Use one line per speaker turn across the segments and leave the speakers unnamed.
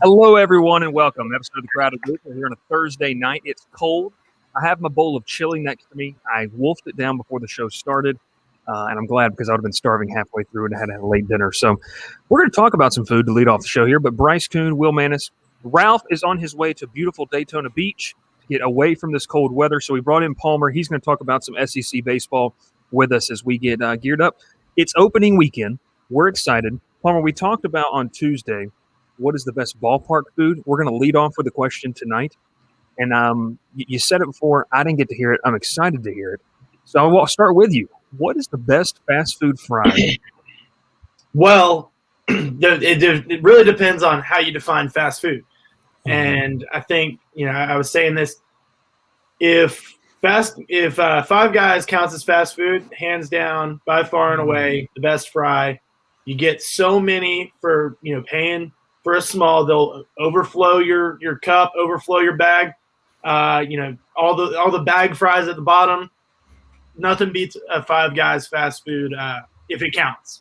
Hello, everyone, and welcome. Episode of the Crowded Booth. We're here on a Thursday night. It's cold. I have my bowl of chili next to me. I wolfed it down before the show started, and I'm glad because I would have been starving halfway through and had to have a late dinner. So we're going to talk about some food to lead off the show here. But Bryce Coon, Will Maness, Ralph is on his way to beautiful Daytona Beach to get away from this cold weather. So we brought in Palmer. He's going to talk about some SEC baseball with us as we get geared up. It's opening weekend. We're excited. Palmer, we talked about on Tuesday what is the best ballpark food. We're going to lead off with a question tonight. And you said it before. I didn't get to hear it. I'm excited to hear it. So I'll start with you. What is the best fast food fry?
Well, it really depends on how you define fast food. And I think, I was saying this, if Five Guys counts as fast food, hands down, by far and away, the best fry. You get so many for, paying for a small. They'll overflow your cup, overflow your bag. All the bag fries at the bottom. Nothing beats a Five Guys fast food if it counts.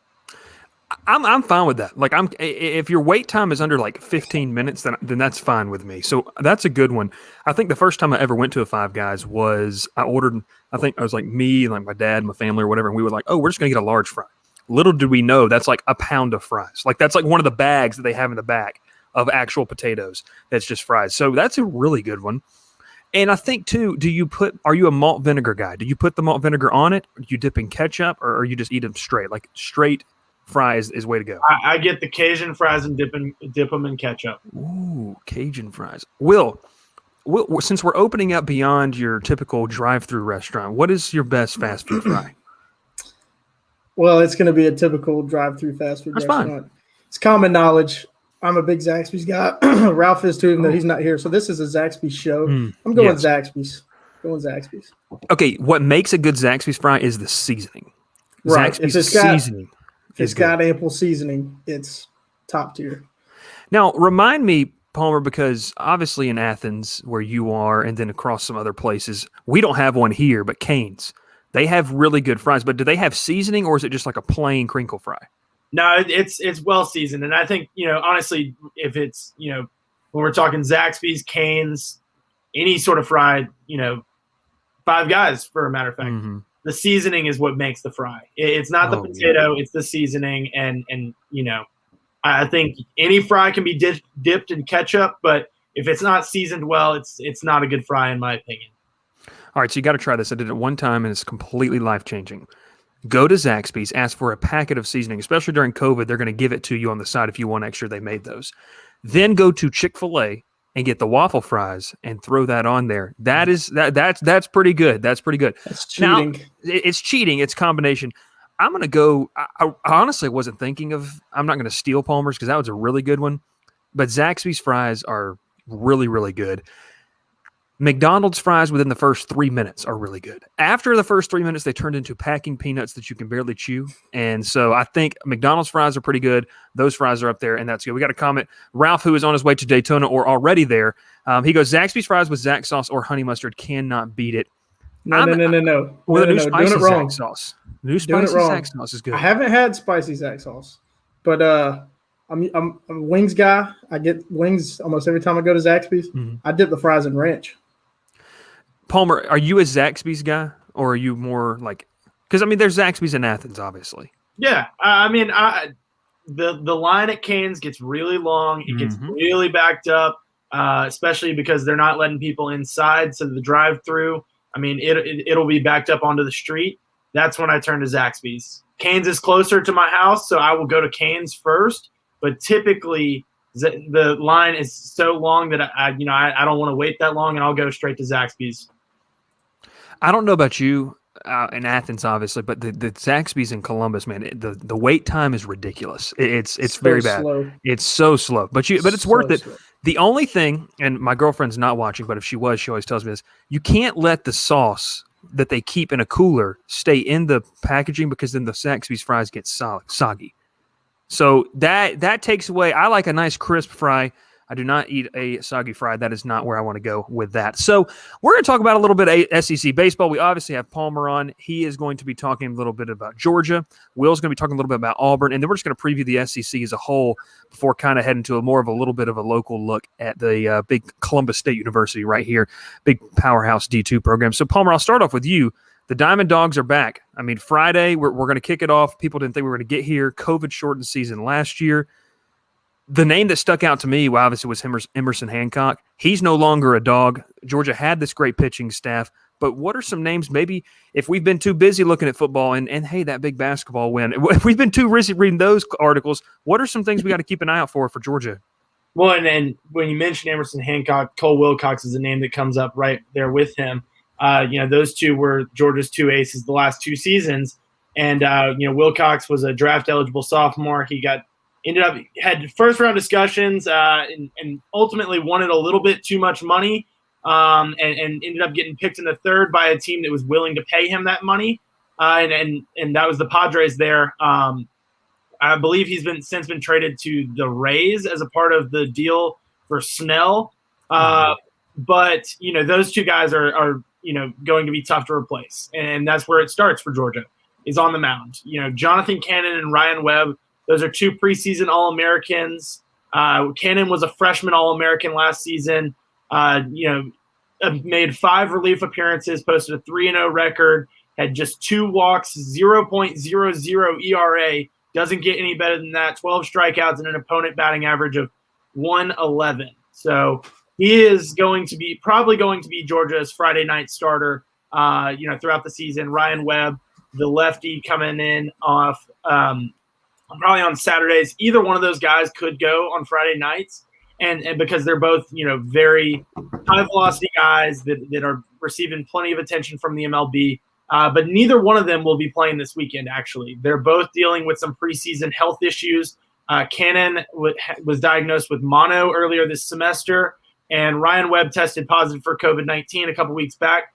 I'm fine with that. If your wait time is under 15 minutes, then that's fine with me. So that's a good one. I think the first time I ever went to a Five Guys was I ordered. I think I was me, my dad, my family, or whatever, and we were like, "Oh, we're just gonna get a large fry." Little did we know that's a pound of fries. That's one of the bags that they have in the back of actual potatoes. That's just fries. So that's a really good one. And I think too, are you a malt vinegar guy? Do you put the malt vinegar on it? Or do you dip in ketchup, or you just eat them straight? Straight fries is way to go.
I get the Cajun fries and dip them in ketchup.
Ooh, Cajun fries. Will, since we're opening up beyond your typical drive-through restaurant, what is your best fast food fry?
Well, it's going to be a typical drive-through fast food restaurant. Fine. It's common knowledge. I'm a big Zaxby's guy. Ralph is too, even though he's not here. So this is a Zaxby's show. I'm going Zaxby's.
Okay, what makes a good Zaxby's fry is the seasoning.
Right.
Zaxby's seasoning.
If it's got ample seasoning, it's top tier.
Now, remind me, Palmer, because obviously in Athens, where you are, and then across some other places, we don't have one here, but Cane's. They have really good fries, but do they have seasoning, or is it just a plain crinkle fry?
No, it's well seasoned, and I think honestly, if it's when we're talking Zaxby's, Cane's, any sort of fried, Five Guys, for a matter of fact, the seasoning is what makes the fry. It's not the potato; it's the seasoning, and I think any fry can be dipped in ketchup, but if it's not seasoned well, it's not a good fry in my opinion.
All right, so you got to try this. I did it one time, and it's completely life-changing. Go to Zaxby's, ask for a packet of seasoning. Especially during COVID, they're going to give it to you on the side if you want extra. They made those. Then go to Chick-fil-A and get the waffle fries and throw that on there. That's pretty good. That's pretty good.
That's cheating.
Now, it's cheating. It's combination. I'm going to go. I honestly wasn't thinking of. I'm not going to steal Palmer's because that was a really good one. But Zaxby's fries are really, really good. McDonald's fries within the first 3 minutes are really good. After the first 3 minutes, they turned into packing peanuts that you can barely chew. And so I think McDonald's fries are pretty good. Those fries are up there, and that's good. We got a comment. Ralph, who is on his way to Daytona or already there, he goes, Zaxby's fries with Zax sauce or honey mustard cannot beat it.
No.
With a new spicy
doing it wrong.
Zax sauce. New spicy Zax sauce is good.
I haven't had spicy Zax sauce, but I'm a wings guy. I get wings almost every time I go to Zaxby's. I dip the fries in ranch.
Palmer, are you a Zaxby's guy, or are you more because there's Zaxby's in Athens, obviously.
Yeah, the line at Cane's gets really long. It gets really backed up, especially because they're not letting people inside. So the drive-through, it'll be backed up onto the street. That's when I turn to Zaxby's. Cane's is closer to my house, so I will go to Cane's first. But typically, the line is so long that I don't want to wait that long, and I'll go straight to Zaxby's.
I don't know about you in Athens, obviously, but the Zaxby's in Columbus, man, the wait time is ridiculous. It's so very bad.
Slow.
It's so slow, but it's worth it. Slow. The only thing, and my girlfriend's not watching, but if she was, she always tells me this: you can't let the sauce that they keep in a cooler stay in the packaging because then the Zaxby's fries get soggy. So that takes away. I like a nice crisp fry. I do not eat a soggy fry. That is not where I want to go with that. So we're going to talk about a little bit of SEC baseball. We obviously have Palmer on. He is going to be talking a little bit about Georgia. Will's going to be talking a little bit about Auburn. And then we're just going to preview the SEC as a whole before kind of heading to a little bit of a local look at the big Columbus State University right here, big powerhouse D2 program. So, Palmer, I'll start off with you. The Diamond Dogs are back. I mean, Friday, we're going to kick it off. People didn't think we were going to get here. COVID-shortened season last year. The name that stuck out to me, obviously, was Emerson Hancock. He's no longer a Dog. Georgia had this great pitching staff. But what are some names, maybe, if we've been too busy looking at football and hey, that big basketball win, if we've been too busy reading those articles, what are some things we got to keep an eye out for Georgia?
Well, and when you mention Emerson Hancock, Cole Wilcox is a name that comes up right there with him. Those two were Georgia's two aces the last two seasons. And, Wilcox was a draft-eligible sophomore. He had first-round discussions and ultimately wanted a little bit too much money and ended up getting picked in the third by a team that was willing to pay him that money. And that was the Padres there. I believe he's since been traded to the Rays as a part of the deal for Snell. But, those two guys are going to be tough to replace. And that's where it starts for Georgia, is on the mound. Jonathan Cannon and Ryan Webb, those are two preseason All-Americans. Cannon was a freshman All-American last season. Made 5 relief appearances, posted a 3-0 record, had just 2 walks, 0.00 ERA. Doesn't get any better than that. 12 strikeouts and an opponent batting average of 111. So he is probably going to be Georgia's Friday night starter, throughout the season. Ryan Webb, the lefty, coming in off probably on Saturdays. Either one of those guys could go on Friday nights, and because they're both very high velocity guys that are receiving plenty of attention from the MLB. But neither one of them will be playing this weekend, actually. They're both dealing with some preseason health issues. Cannon was diagnosed with mono earlier this semester, and Ryan Webb tested positive for COVID-19 a couple weeks back.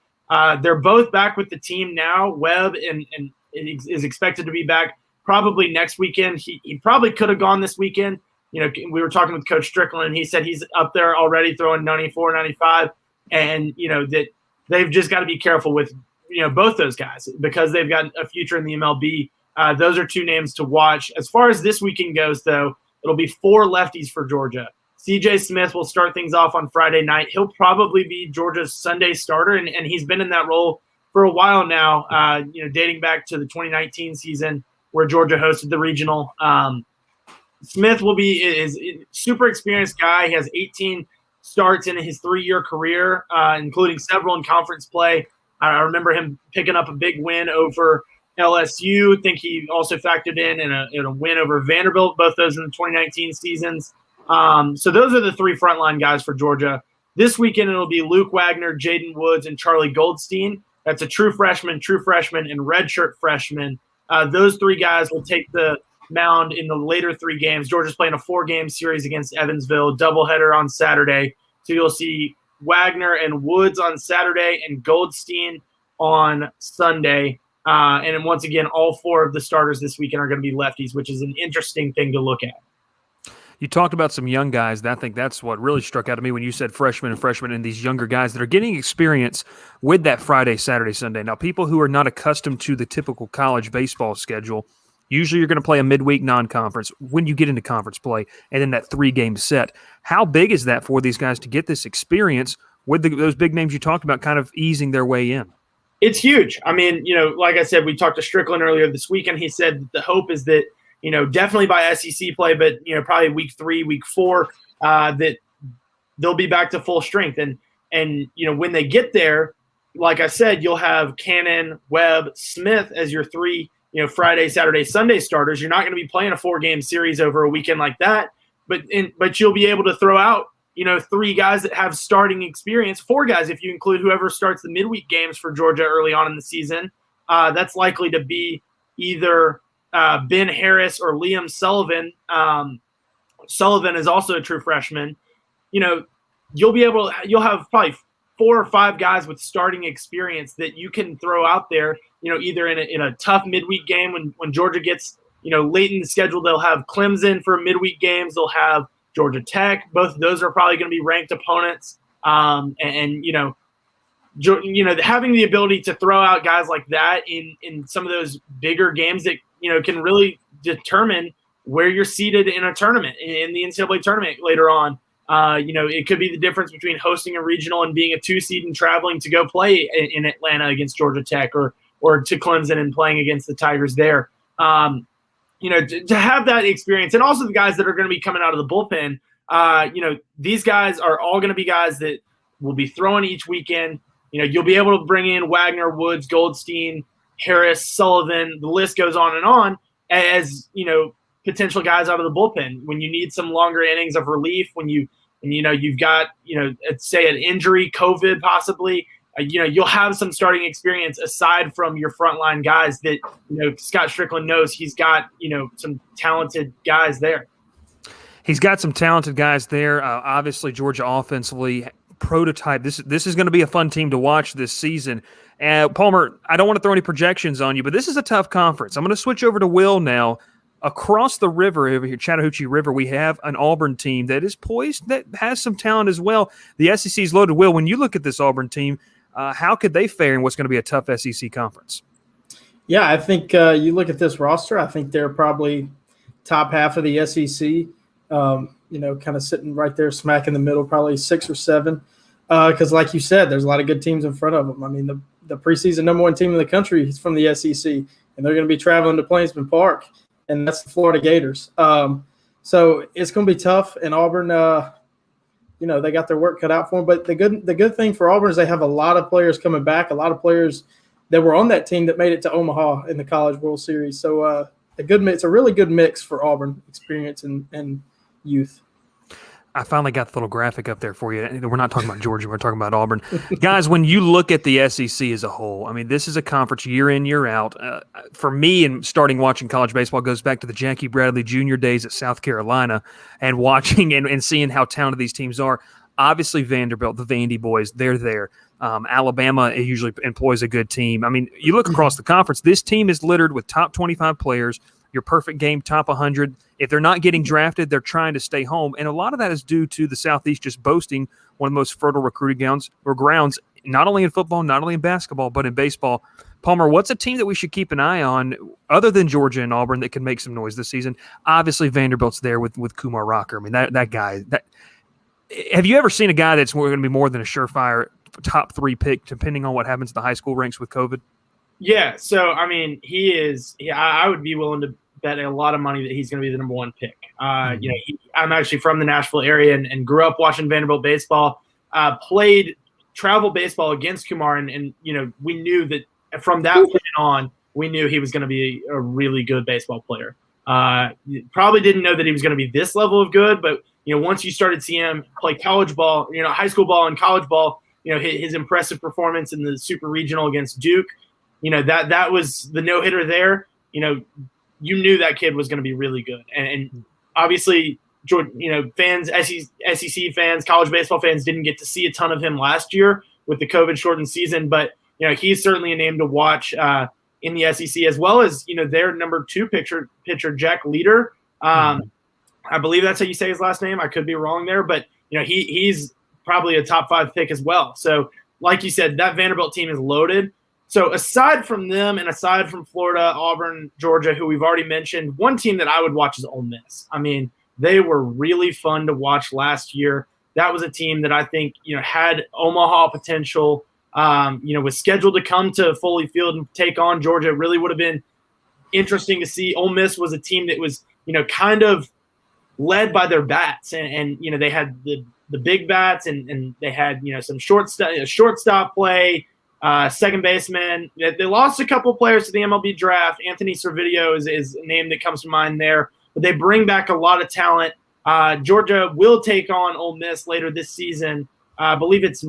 They're both back with the team now. Webb and is expected to be back probably next weekend. He probably could have gone this weekend. We were talking with Coach Strickland, and he said he's up there already throwing 94, 95, and, that they've just got to be careful with – both those guys, because they've got a future in the MLB. Those are two names to watch. As far as this weekend goes, though, it'll be 4 lefties for Georgia. C.J. Smith will start things off on Friday night. He'll probably be Georgia's Sunday starter, and he's been in that role for a while now, dating back to the 2019 season where Georgia hosted the regional. Smith is a super experienced guy. He has 18 starts in his 3-year career, including several in conference play. I remember him picking up a big win over LSU. I think he also factored in a win over Vanderbilt, both those in the 2019 seasons. So those are the 3 frontline guys for Georgia. This weekend it'll be Luke Wagner, Jaden Woods, and Charlie Goldstein. That's a true freshman, and redshirt freshman. Those 3 guys will take the mound in the later 3 games. Georgia's playing a 4-game series against Evansville, doubleheader on Saturday. So you'll see Wagner and Woods on Saturday and Goldstein on Sunday. And then once again, all 4 of the starters this weekend are going to be lefties, which is an interesting thing to look at.
You talked about some young guys. I think that's what really struck out to me when you said freshmen and these younger guys that are getting experience with that Friday, Saturday, Sunday. Now, people who are not accustomed to the typical college baseball schedule, usually you're going to play a midweek non-conference when you get into conference play, and then that 3-game set. How big is that for these guys to get this experience with those big names you talked about kind of easing their way in?
It's huge. I mean, like I said, we talked to Strickland earlier this week, and he said the hope is that, definitely by SEC play, but, probably week 3, week 4, that they'll be back to full strength. And when they get there, like I said, you'll have Cannon, Webb, Smith as your 3 Friday, Saturday, Sunday starters. You're not going to be playing a 4-game series over a weekend like that, but you'll be able to throw out, 3 guys that have starting experience, 4 guys if you include whoever starts the midweek games for Georgia early on in the season. That's likely to be either Ben Harris or Liam Sullivan. Sullivan is also a true freshman. You'll have probably 4 or 5 guys with starting experience that you can throw out there, either in a tough midweek game when Georgia gets, late in the schedule. They'll have Clemson for midweek games. They'll have Georgia Tech. Both of those are probably going to be ranked opponents. Having the ability to throw out guys like that in some of those bigger games that, can really determine where you're seated in a tournament, in the NCAA tournament later on. It could be the difference between hosting a regional and being a 2 seed and traveling to go play in Atlanta against Georgia Tech or to Clemson and playing against the Tigers there. To have that experience, and also the guys that are going to be coming out of the bullpen, these guys are all going to be guys that will be throwing each weekend. You'll be able to bring in Wagner, Woods, Goldstein, Harris, Sullivan. The list goes on as potential guys out of the bullpen when you need some longer innings of relief. When you've got say an injury, COVID possibly. You'll have some starting experience aside from your frontline guys that Scott Strickland knows he's got some talented guys there.
He's got some talented guys there. Obviously, Georgia offensively prototype. This is going to be a fun team to watch this season. Palmer, I don't want to throw any projections on you, but this is a tough conference. I'm going to switch over to Will now. Across the river over here, Chattahoochee River, we have an Auburn team that is poised, that has some talent as well. The SEC is loaded. Will, when you look at this Auburn team, how could they fare in what's going to be a tough SEC conference?
Yeah, I think you look at this roster, I think they're probably top half of the SEC, kind of sitting right there smack in the middle, probably 6 or 7. Because like you said, there's a lot of good teams in front of them. I mean, the preseason number 1 team in the country is from the SEC, and they're going to be traveling to Plainsman Park, and that's the Florida Gators. So it's going to be tough, and Auburn they got their work cut out for them. But the good thing for Auburn is they have a lot of players coming back, a lot of players that were on that team that made it to Omaha in the College World Series. So it's a really good mix for Auburn experience and youth.
I finally got the little graphic up there for you. We're not talking about Georgia. We're talking about Auburn. Guys, when you look at the SEC as a whole, I mean, this is a conference year in, year out. For me, and starting watching college baseball goes back to the Jackie Bradley Jr. days at South Carolina and watching and seeing how talented these teams are. Obviously, Vanderbilt, the Vandy boys, they're there. Alabama usually employs a good team. I mean, you look across the conference, this team is littered with top 25 players, your perfect game, top 100. If they're not getting drafted, they're trying to stay home. And a lot of that is due to the Southeast just boasting one of the most fertile recruiting grounds, not only in football, not only in basketball, but in baseball. Palmer, what's a team that we should keep an eye on other than Georgia and Auburn that can make some noise this season? Obviously, Vanderbilt's there with Kumar Rocker. I mean, that guy. Have you ever seen a guy that's going to be more than a surefire top 3 pick, depending on what happens in the high school ranks with COVID?
Yeah, so, I mean, he is – I would be willing to bet a lot of money that he's going to be the number 1 pick. I'm actually from the Nashville area and grew up watching Vanderbilt baseball, played travel baseball against Kumar, and we knew that from that point on, we knew he was going to be a really good baseball player. Probably didn't know that he was going to be this level of good, but, once you started seeing him play college ball, high school ball and college ball, his impressive performance in the super regional against Duke, that was the no-hitter there. You knew that kid was going to be really good. And obviously, fans, SEC fans, college baseball fans didn't get to see a ton of him last year with the COVID-shortened season. But, he's certainly a name to watch in the SEC, as well as, their number 2 pitcher Jack Leader. I believe that's how you say his last name. I could be wrong there. But, he's probably a top 5 pick as well. So, like you said, that Vanderbilt team is loaded. So aside from them and aside from Florida, Auburn, Georgia, who we've already mentioned, one team that I would watch is Ole Miss. I mean, they were really fun to watch last year. That was a team that I think, had Omaha potential, was scheduled to come to Foley Field and take on Georgia. It really would have been interesting to see. Ole Miss was a team that was, kind of led by their bats. And they had the big bats and they had, some shortstop play, second baseman. They lost a couple of players to the MLB draft. Anthony Servideo is a name that comes to mind there. But they bring back a lot of talent. Georgia will take on Ole Miss later this season. I believe it's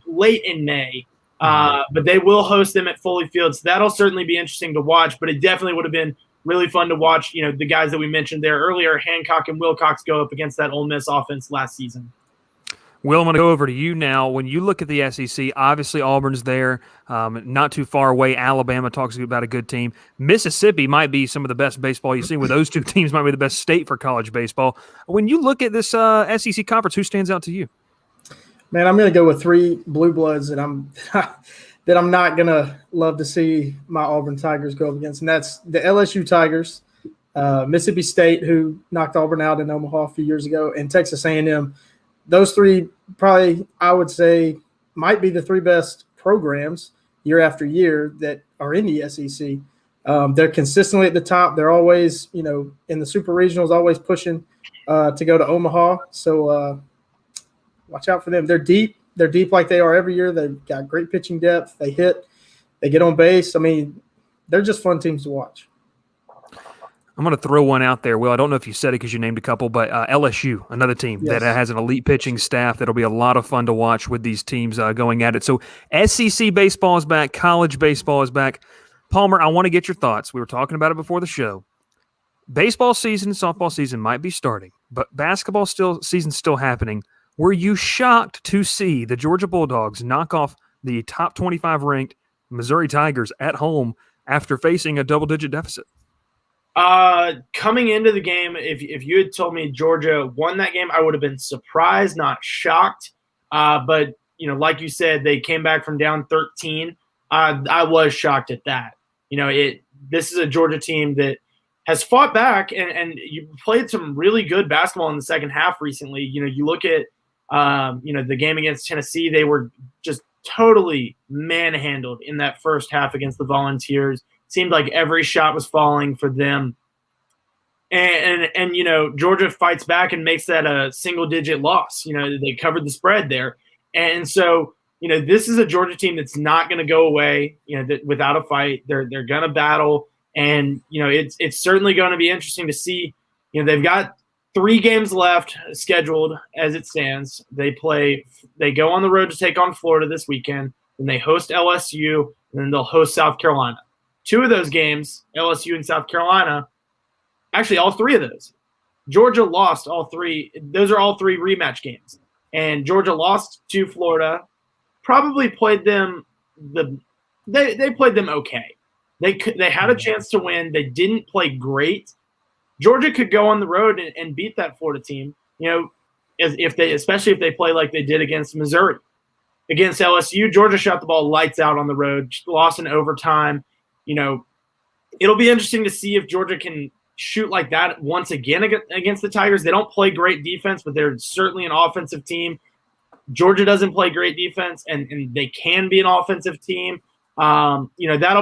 late in May. But they will host them at Foley Field. So that'll certainly be interesting to watch. But it definitely would have been really fun to watch, the guys that we mentioned there earlier, Hancock and Wilcox, go up against that Ole Miss offense last season.
Will, I'm going to go over to you now. When you look at the SEC, obviously Auburn's there, not too far away. Alabama talks about a good team. Mississippi might be some of the best baseball you've seen. With those two teams, might be the best state for college baseball. When you look at this SEC conference, who stands out to you?
Man, I'm going to go with 3 blue bloods that I'm not going to love to see my Auburn Tigers go up against, and that's the LSU Tigers, Mississippi State, who knocked Auburn out in Omaha a few years ago, and Texas A&M. Those 3 probably, I would say, might be the 3 best programs year after year that are in the SEC. They're consistently at the top. They're always, in the super regionals, always pushing to go to Omaha. So watch out for them. They're deep. They're deep like they are every year. They've got great pitching depth. They hit. They get on base. I mean, they're just fun teams to watch.
I'm going to throw one out there, Will. I don't know if you said it because you named a couple, but LSU, another team that has an elite pitching staff that'll be a lot of fun to watch with these teams going at it. So SEC baseball is back. College baseball is back. Palmer, I want to get your thoughts. We were talking about it before the show. Baseball season, softball season might be starting, but basketball season's still happening. Were you shocked to see the Georgia Bulldogs knock off the top 25 ranked Missouri Tigers at home after facing a double-digit deficit?
Coming into the game, if you had told me Georgia won that game, I would have been surprised, not shocked. But like you said, they came back from down 13. I was shocked at that. This is a Georgia team that has fought back and you played some really good basketball in the second half recently. You look at the game against Tennessee, they were just totally manhandled in that first half against the Volunteers. Seemed like every shot was falling for them. And Georgia fights back and makes that a single-digit loss. They covered the spread there. And so, this is a Georgia team that's not going to go away, without a fight. They're going to battle. And, it's certainly going to be interesting to see. They've got 3 games left scheduled as it stands. They go on the road to take on Florida this weekend. Then they host LSU, and then they'll host South Carolina. 2 of those games, LSU and South Carolina, actually all 3 of those, Georgia lost all 3. Those are all 3 rematch games. And Georgia lost to Florida, probably played them they played them okay. They had a chance to win. They didn't play great. Georgia could go on the road and beat that Florida team, especially if they play like they did against Missouri. Against LSU, Georgia shot the ball lights out on the road, lost in overtime. It'll be interesting to see if Georgia can shoot like that once again against the Tigers. They don't play great defense, but they're certainly an offensive team. Georgia doesn't play great defense, and they can be an offensive team. That'll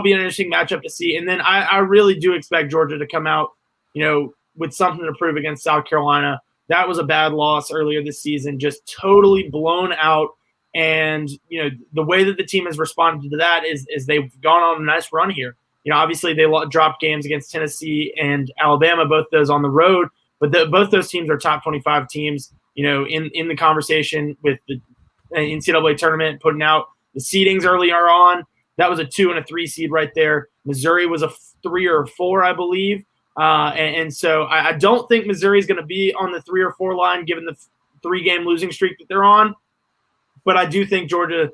be an interesting matchup to see. And then I really do expect Georgia to come out, with something to prove against South Carolina. That was a bad loss earlier this season, just totally blown out. And, the way that the team has responded to that is they've gone on a nice run here. Obviously they dropped games against Tennessee and Alabama, both those on the road, but both those teams are top 25 teams, in the conversation with the NCAA tournament, putting out the seedings earlier on. That was a 2 and a 3 seed right there. Missouri was a 3 or 4, I believe. And so I don't think Missouri is going to be on the 3 or 4 line, given the 3-game losing streak that they're on. But I do think Georgia,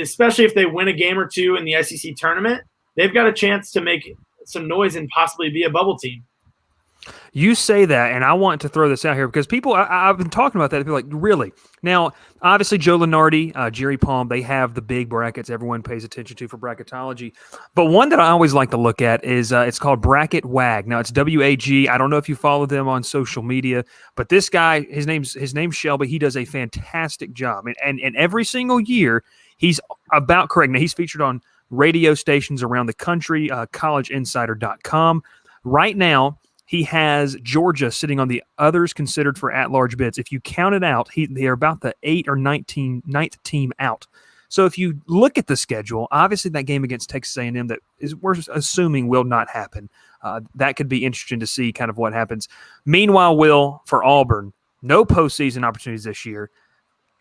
especially if they win a game or 2 in the SEC tournament, they've got a chance to make some noise and possibly be a bubble team.
You say that, and I want to throw this out here because people, I've been talking about that. People are like, really? Now, obviously, Joe Lunardi, Jerry Palm, they have the big brackets everyone pays attention to for bracketology. But one that I always like to look at is it's called Bracket WAG. Now, it's WAG. I don't know if you follow them on social media, but this guy, his name's Shelby. He does a fantastic job. And every single year, he's about correct. Now, he's featured on radio stations around the country, collegeinsider.com. Right now, he has Georgia sitting on the others considered for at-large bids. If you count it out, they're about the 8th or 9th team out. So if you look at the schedule, obviously that game against Texas A&M that we're assuming will not happen. That could be interesting to see kind of what happens. Meanwhile, Will, for Auburn, no postseason opportunities this year.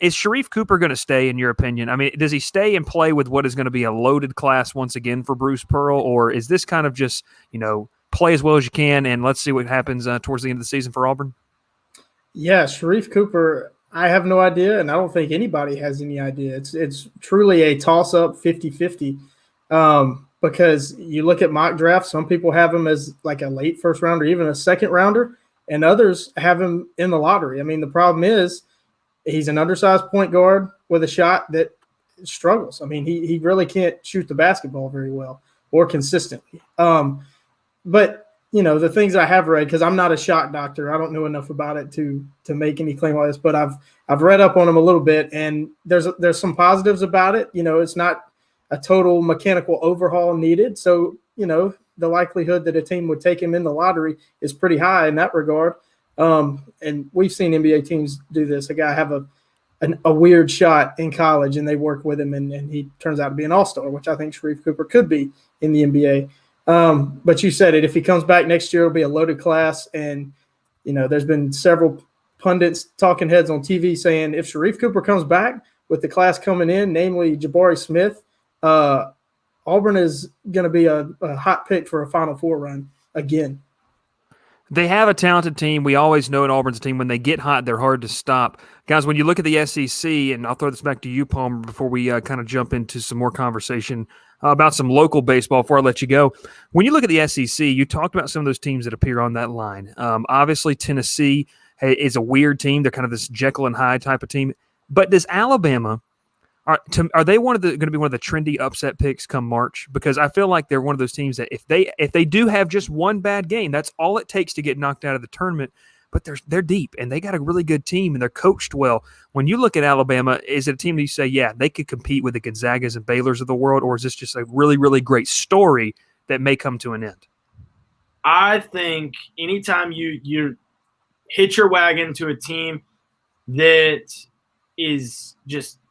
Is Sharif Cooper going to stay, in your opinion? I mean, does he stay and play with what is going to be a loaded class once again for Bruce Pearl, or is this kind of just, play as well as you can, and let's see what happens towards the end of the season for Auburn?
Yeah, Sharif Cooper, I have no idea, and I don't think anybody has any idea. It's truly a toss-up 50-50 because you look at mock drafts, some people have him as like a late first rounder, even a second rounder, and others have him in the lottery. I mean, the problem is he's an undersized point guard with a shot that struggles. I mean, he really can't shoot the basketball very well or consistently. But the things I have read, because I'm not a shot doctor, I don't know enough about it to make any claim like this, but I've read up on him a little bit, and there's some positives about it. It's not a total mechanical overhaul needed. So, the likelihood that a team would take him in the lottery is pretty high in that regard. And we've seen NBA teams do this. A guy have a weird shot in college, and they work with him, and he turns out to be an all-star, which I think Sharife Cooper could be in the NBA. But you said it. If he comes back next year, it'll be a loaded class. And, there's been several pundits, talking heads on TV saying if Sharife Cooper comes back with the class coming in, namely Jabari Smith, Auburn is going to be a hot pick for a Final Four run again.
They have a talented team. We always know at Auburn's a team, when they get hot, they're hard to stop. Guys, when you look at the SEC, and I'll throw this back to you, Palmer, before we kind of jump into some more conversation about some local baseball before I let you go. When you look at the SEC, you talked about some of those teams that appear on that line. Obviously, Tennessee is a weird team. They're kind of this Jekyll and Hyde type of team. But does Alabama – are they going to be one of the trendy upset picks come March? Because I feel like they're one of those teams that if they do have just one bad game, that's all it takes to get knocked out of the tournament. But they're deep, and they got a really good team, and they're coached well. When you look at Alabama, is it a team that you say, yeah, they could compete with the Gonzagas and Baylors of the world, or is this just a really, really great story that may come to an end?
I think anytime you hitch your wagon to a team that is just –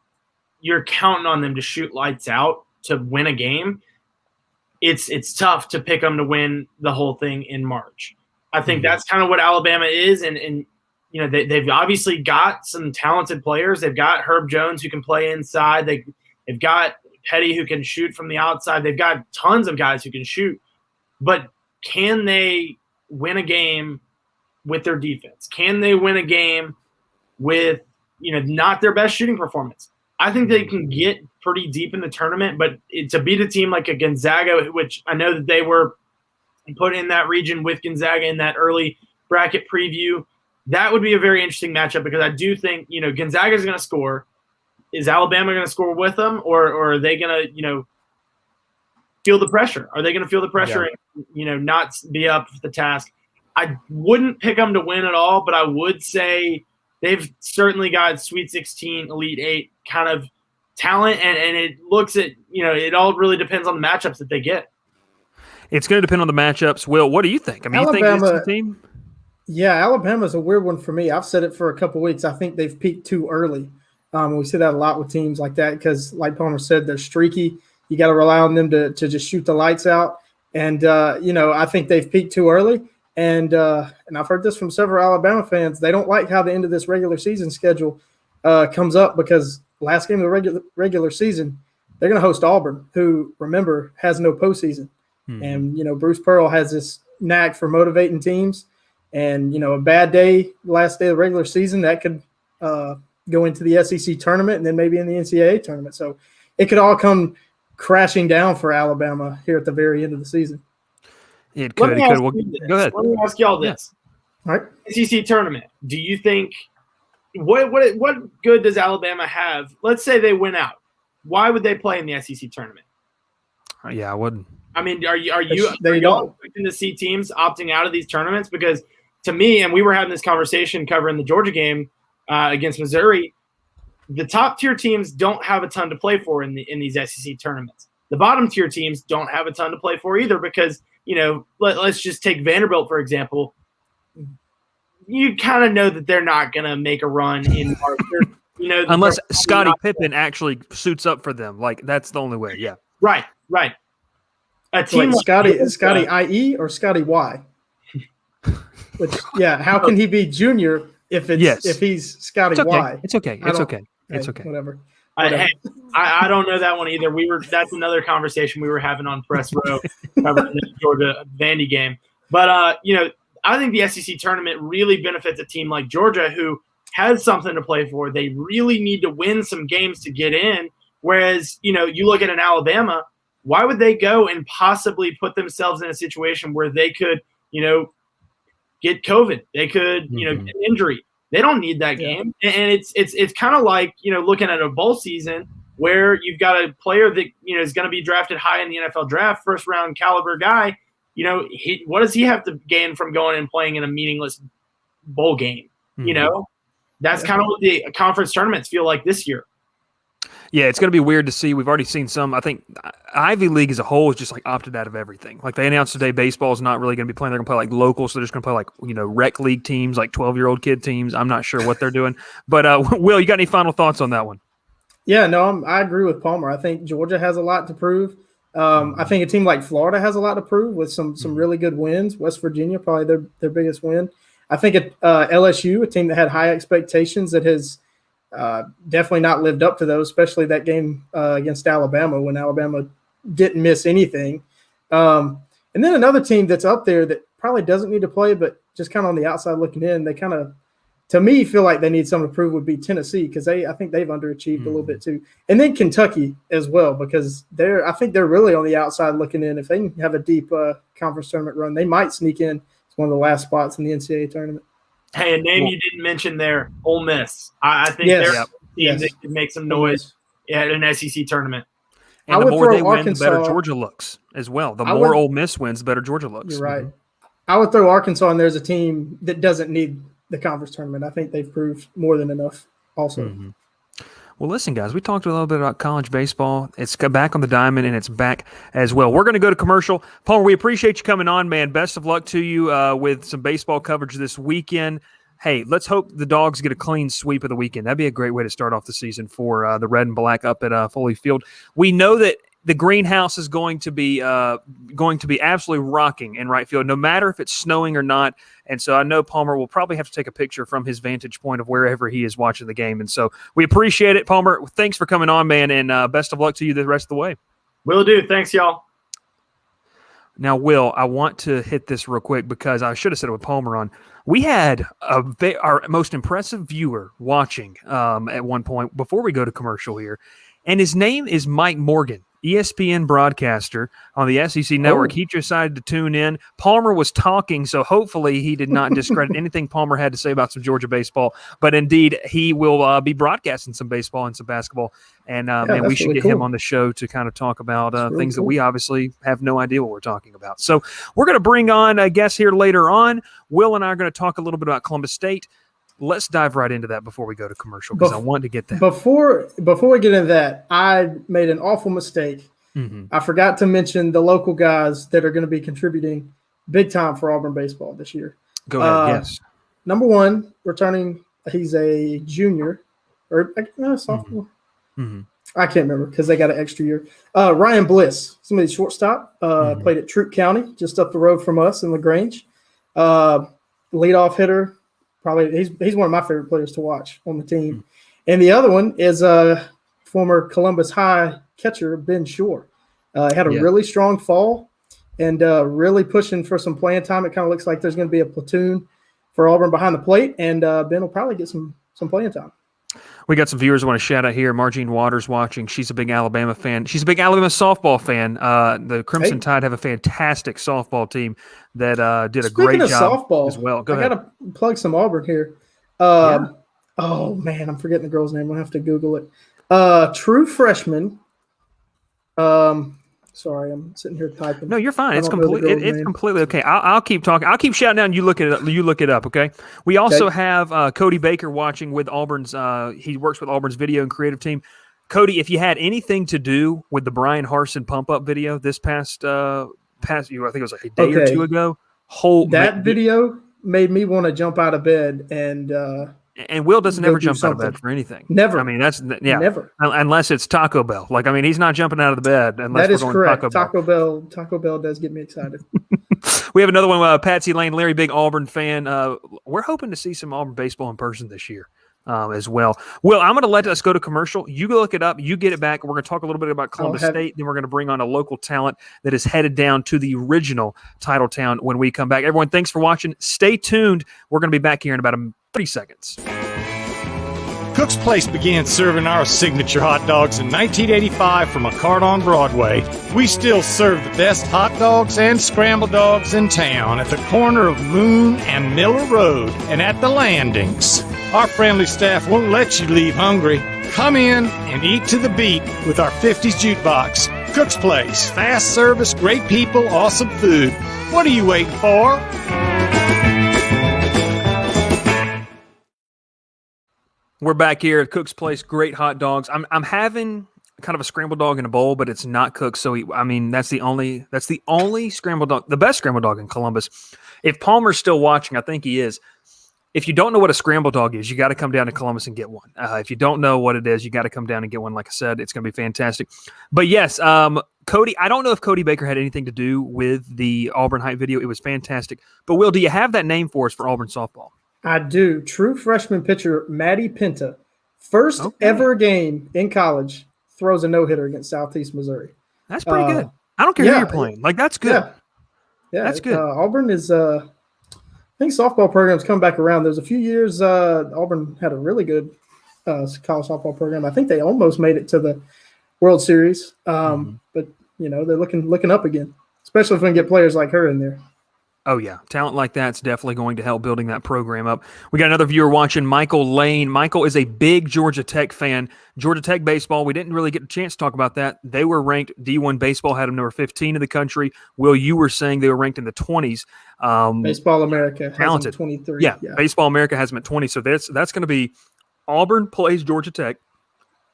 you're counting on them to shoot lights out to win a game, it's tough to pick them to win the whole thing in March. I think that's kind of what Alabama is, and they've obviously got some talented players. They've got Herb Jones who can play inside. They've got Petty who can shoot from the outside. They've got tons of guys who can shoot. But can they win a game with their defense? Can they win a game with not their best shooting performance? I think they can get pretty deep in the tournament, but to beat a team like a Gonzaga, which I know that they were put in that region with Gonzaga in that early bracket preview, that would be a very interesting matchup, because I do think, Gonzaga is going to score. Is Alabama going to score with them, or are they going to, feel the pressure? Are they going to feel the pressure and, not be up for the task? I wouldn't pick them to win at all, but I would say they've certainly got Sweet 16, Elite 8 kind of talent, and it looks at, it all really depends on the matchups that they get.
It's going to depend on the matchups. Will, what do you think? I mean,
Alabama,
you think it's a team?
Yeah, Alabama's a weird one for me. I've said it for a couple of weeks. I think they've peaked too early. We see that a lot with teams like that because, like Palmer said, they're streaky. You got to rely on them to just shoot the lights out. And, I think they've peaked too early. And I've heard this from several Alabama fans. They don't like how the end of this regular season schedule comes up, because last game of the regular season, they're going to host Auburn, who, remember, has no postseason. And, Bruce Pearl has this knack for motivating teams. And, a bad day, last day of the regular season, that could go into the SEC tournament and then maybe in the NCAA tournament. So it could all come crashing down for Alabama here at the very end of the season.
It could. Well, go ahead.
Let me ask y'all this.
Yeah. All right.
SEC tournament. Do you think what good does Alabama have? Let's say they win out. Why would they play in the SEC tournament?
Yeah, I wouldn't.
I mean, are you expecting to see teams opting out of these tournaments? Because to me, and we were having this conversation covering the Georgia game against Missouri, the top tier teams don't have a ton to play for in these SEC tournaments. The bottom tier teams don't have a ton to play for either, because let's just take Vanderbilt for example. You kind of know that they're not going to make a run in March.
Unless Scottie Pippen actually suits up for them, like that's the only way. Yeah,
right. A team
like Scotty IE or Scotty Y. Which, how can he be junior if he's Scotty Y?
It's okay.
Whatever.
I don't know that one either. That's another conversation we were having on Press Row covering the Georgia Vandy game. But I think the SEC tournament really benefits a team like Georgia, who has something to play for. They really need to win some games to get in. Whereas, you look at an Alabama, why would they go and possibly put themselves in a situation where they could, get COVID? They could, get an injury. They don't need that game. And it's kind of like, looking at a bowl season where you've got a player that, is going to be drafted high in the NFL draft, first round caliber guy. What does he have to gain from going and playing in a meaningless bowl game? That's kind of what the conference tournaments feel like this year.
Yeah, it's going to be weird to see. We've already seen some. I think Ivy League as a whole is just like opted out of everything. Like they announced today, baseball is not really going to be playing. They're going to play like local, so they're just going to play like rec league teams, like 12-year-old kid teams. I'm not sure what they're doing. But Will, you got any final thoughts on that one?
Yeah, no, I agree with Palmer. I think Georgia has a lot to prove. I think a team like Florida has a lot to prove with some really good wins. West Virginia, probably their biggest win. I think LSU, a team that had high expectations that has definitely not lived up to those, especially that game against Alabama when Alabama didn't miss anything. And then another team that's up there that probably doesn't need to play, but just kind of on the outside looking in, they kind of, to me, feel like they need something to prove would be Tennessee because I think they've underachieved a little bit too. And then Kentucky as well because I think they're really on the outside looking in. If they can have a deep conference tournament run, they might sneak in. It's one of the last spots in the NCAA tournament.
Hey, a name you didn't mention there, Ole Miss. I think they're a team that could make some noise at an SEC tournament.
And the more they win, the better Georgia looks as well. The more Ole Miss wins, the better Georgia looks.
You're right. I would throw Arkansas in there as a team that doesn't need the conference tournament. I think they've proved more than enough also.
Well, listen, guys, we talked a little bit about college baseball. It's back on the diamond, and it's back as well. We're going to go to commercial. Palmer, we appreciate you coming on, man. Best of luck to you with some baseball coverage this weekend. Hey, let's hope the Dogs get a clean sweep of the weekend. That'd be a great way to start off the season for the Red and Black up at Foley Field. We know that the greenhouse is going to be absolutely rocking in right field, no matter if it's snowing or not. And so I know Palmer will probably have to take a picture from his vantage point of wherever he is watching the game. And so we appreciate it, Palmer. Thanks for coming on, man, and best of luck to you the rest of the way.
Will do. Thanks, y'all.
Now, Will, I want to hit this real quick because I should have said it with Palmer on. We had our most impressive viewer watching at one point before we go to commercial here, and his name is Mike Morgan, ESPN broadcaster on the SEC Network. He decided to tune in. Palmer was talking, so hopefully he did not discredit anything Palmer had to say about some Georgia baseball. But indeed, he will be broadcasting some baseball and some basketball. And we should get him on the show to kind of talk about things that we obviously have no idea what we're talking about. So we're going to bring on a guest here later on. Will and I are going to talk a little bit about Columbus State. Let's dive right into that before we go to commercial because I want to get that.
Before we get into that, I made an awful mistake. I forgot to mention the local guys that are going to be contributing big time for Auburn baseball this year.
Go ahead, yes.
Number one, returning, he's a junior or sophomore. I can't remember because they got an extra year. Ryan Bliss, somebody's shortstop, played at Troup County, just up the road from us in LaGrange. Leadoff hitter. Probably he's one of my favorite players to watch on the team. And the other one is former Columbus High catcher Ben Shore. Had a really strong fall and really pushing for some playing time. It kind of looks like there's going to be a platoon for Auburn behind the plate, and Ben will probably get some playing time.
We got some viewers I want to shout out here. Margene Waters watching. She's a big Alabama fan. She's a big Alabama softball fan. The Crimson Tide have a fantastic softball team that did a great job
softball,
as well.
I got to plug some Auburn here. Oh, man, I'm forgetting the girl's name. I'll have to Google it. True freshman. Sorry, I'm sitting here typing.
No, you're fine. It's completely okay. I'll keep talking. I'll keep shouting out and you look it up. You look it up, okay? We also have Cody Baker watching with Auburn's he works with Auburn's video and creative team. Cody, if you had anything to do with the Brian Harsin pump-up video this past I think it was like a day or two ago.
Video made me want to jump out of bed
and Will doesn't ever jump out of bed for anything.
Never.
I mean,
never.
Unless it's Taco Bell. Like, I mean, he's not jumping out of the bed unless
that is
we're going
correct.
Taco Bell.
Taco Bell does get me excited.
We have another one, Patsy Lane, Larry, big Auburn fan. We're hoping to see some Auburn baseball in person this year as well. Will, I'm going to let us go to commercial. You go look it up. You get it back. We're going to talk a little bit about Columbus State. Then we're going to bring on a local talent that is headed down to the original title town when we come back. Everyone, thanks for watching. Stay tuned. We're going to be back here in about 30 seconds.
Cook's Place began serving our signature hot dogs in 1985 from a cart on Broadway. We still serve the best hot dogs and scrambled dogs in town at the corner of Moon and Miller Road and at the landings. Our friendly staff won't let you leave hungry. Come in and eat to the beat with our 50s jukebox. Cook's Place, fast service, great people, awesome food. What are you waiting for?
We're back here at Cook's Place. Great hot dogs. I'm having kind of a scrambled dog in a bowl, but it's not cooked. So that's the only scrambled dog, the best scrambled dog in Columbus. If Palmer's still watching, I think he is. If you don't know what a scrambled dog is, you got to come down to Columbus and get one. If you don't know what it is, you got to come down and get one. Like I said, it's going to be fantastic. But yes, Cody, I don't know if Cody Baker had anything to do with the Auburn hype video. It was fantastic. But Will, do you have that name for us for Auburn softball?
I do. True freshman pitcher Maddie Pinta, first ever game in college, throws a no-hitter against Southeast Missouri.
That's pretty good. I don't care who you're playing. Like, that's good.
Yeah,
that's good.
Auburn is I think softball programs come back around. There's a few years Auburn had a really good college softball program. I think they almost made it to the World Series. But, they're looking up again, especially if we can get players like her in there.
Oh, yeah. Talent like that's definitely going to help building that program up. We got another viewer watching, Michael Lane. Michael is a big Georgia Tech fan. Georgia Tech baseball, we didn't really get a chance to talk about that. They were ranked, D1 baseball had them number 15 in the country. Will, you were saying they were ranked in the 20s.
Baseball America
talented.
Has them 23.
Yeah, Baseball America has them at 20. So that's going to be Auburn plays Georgia Tech.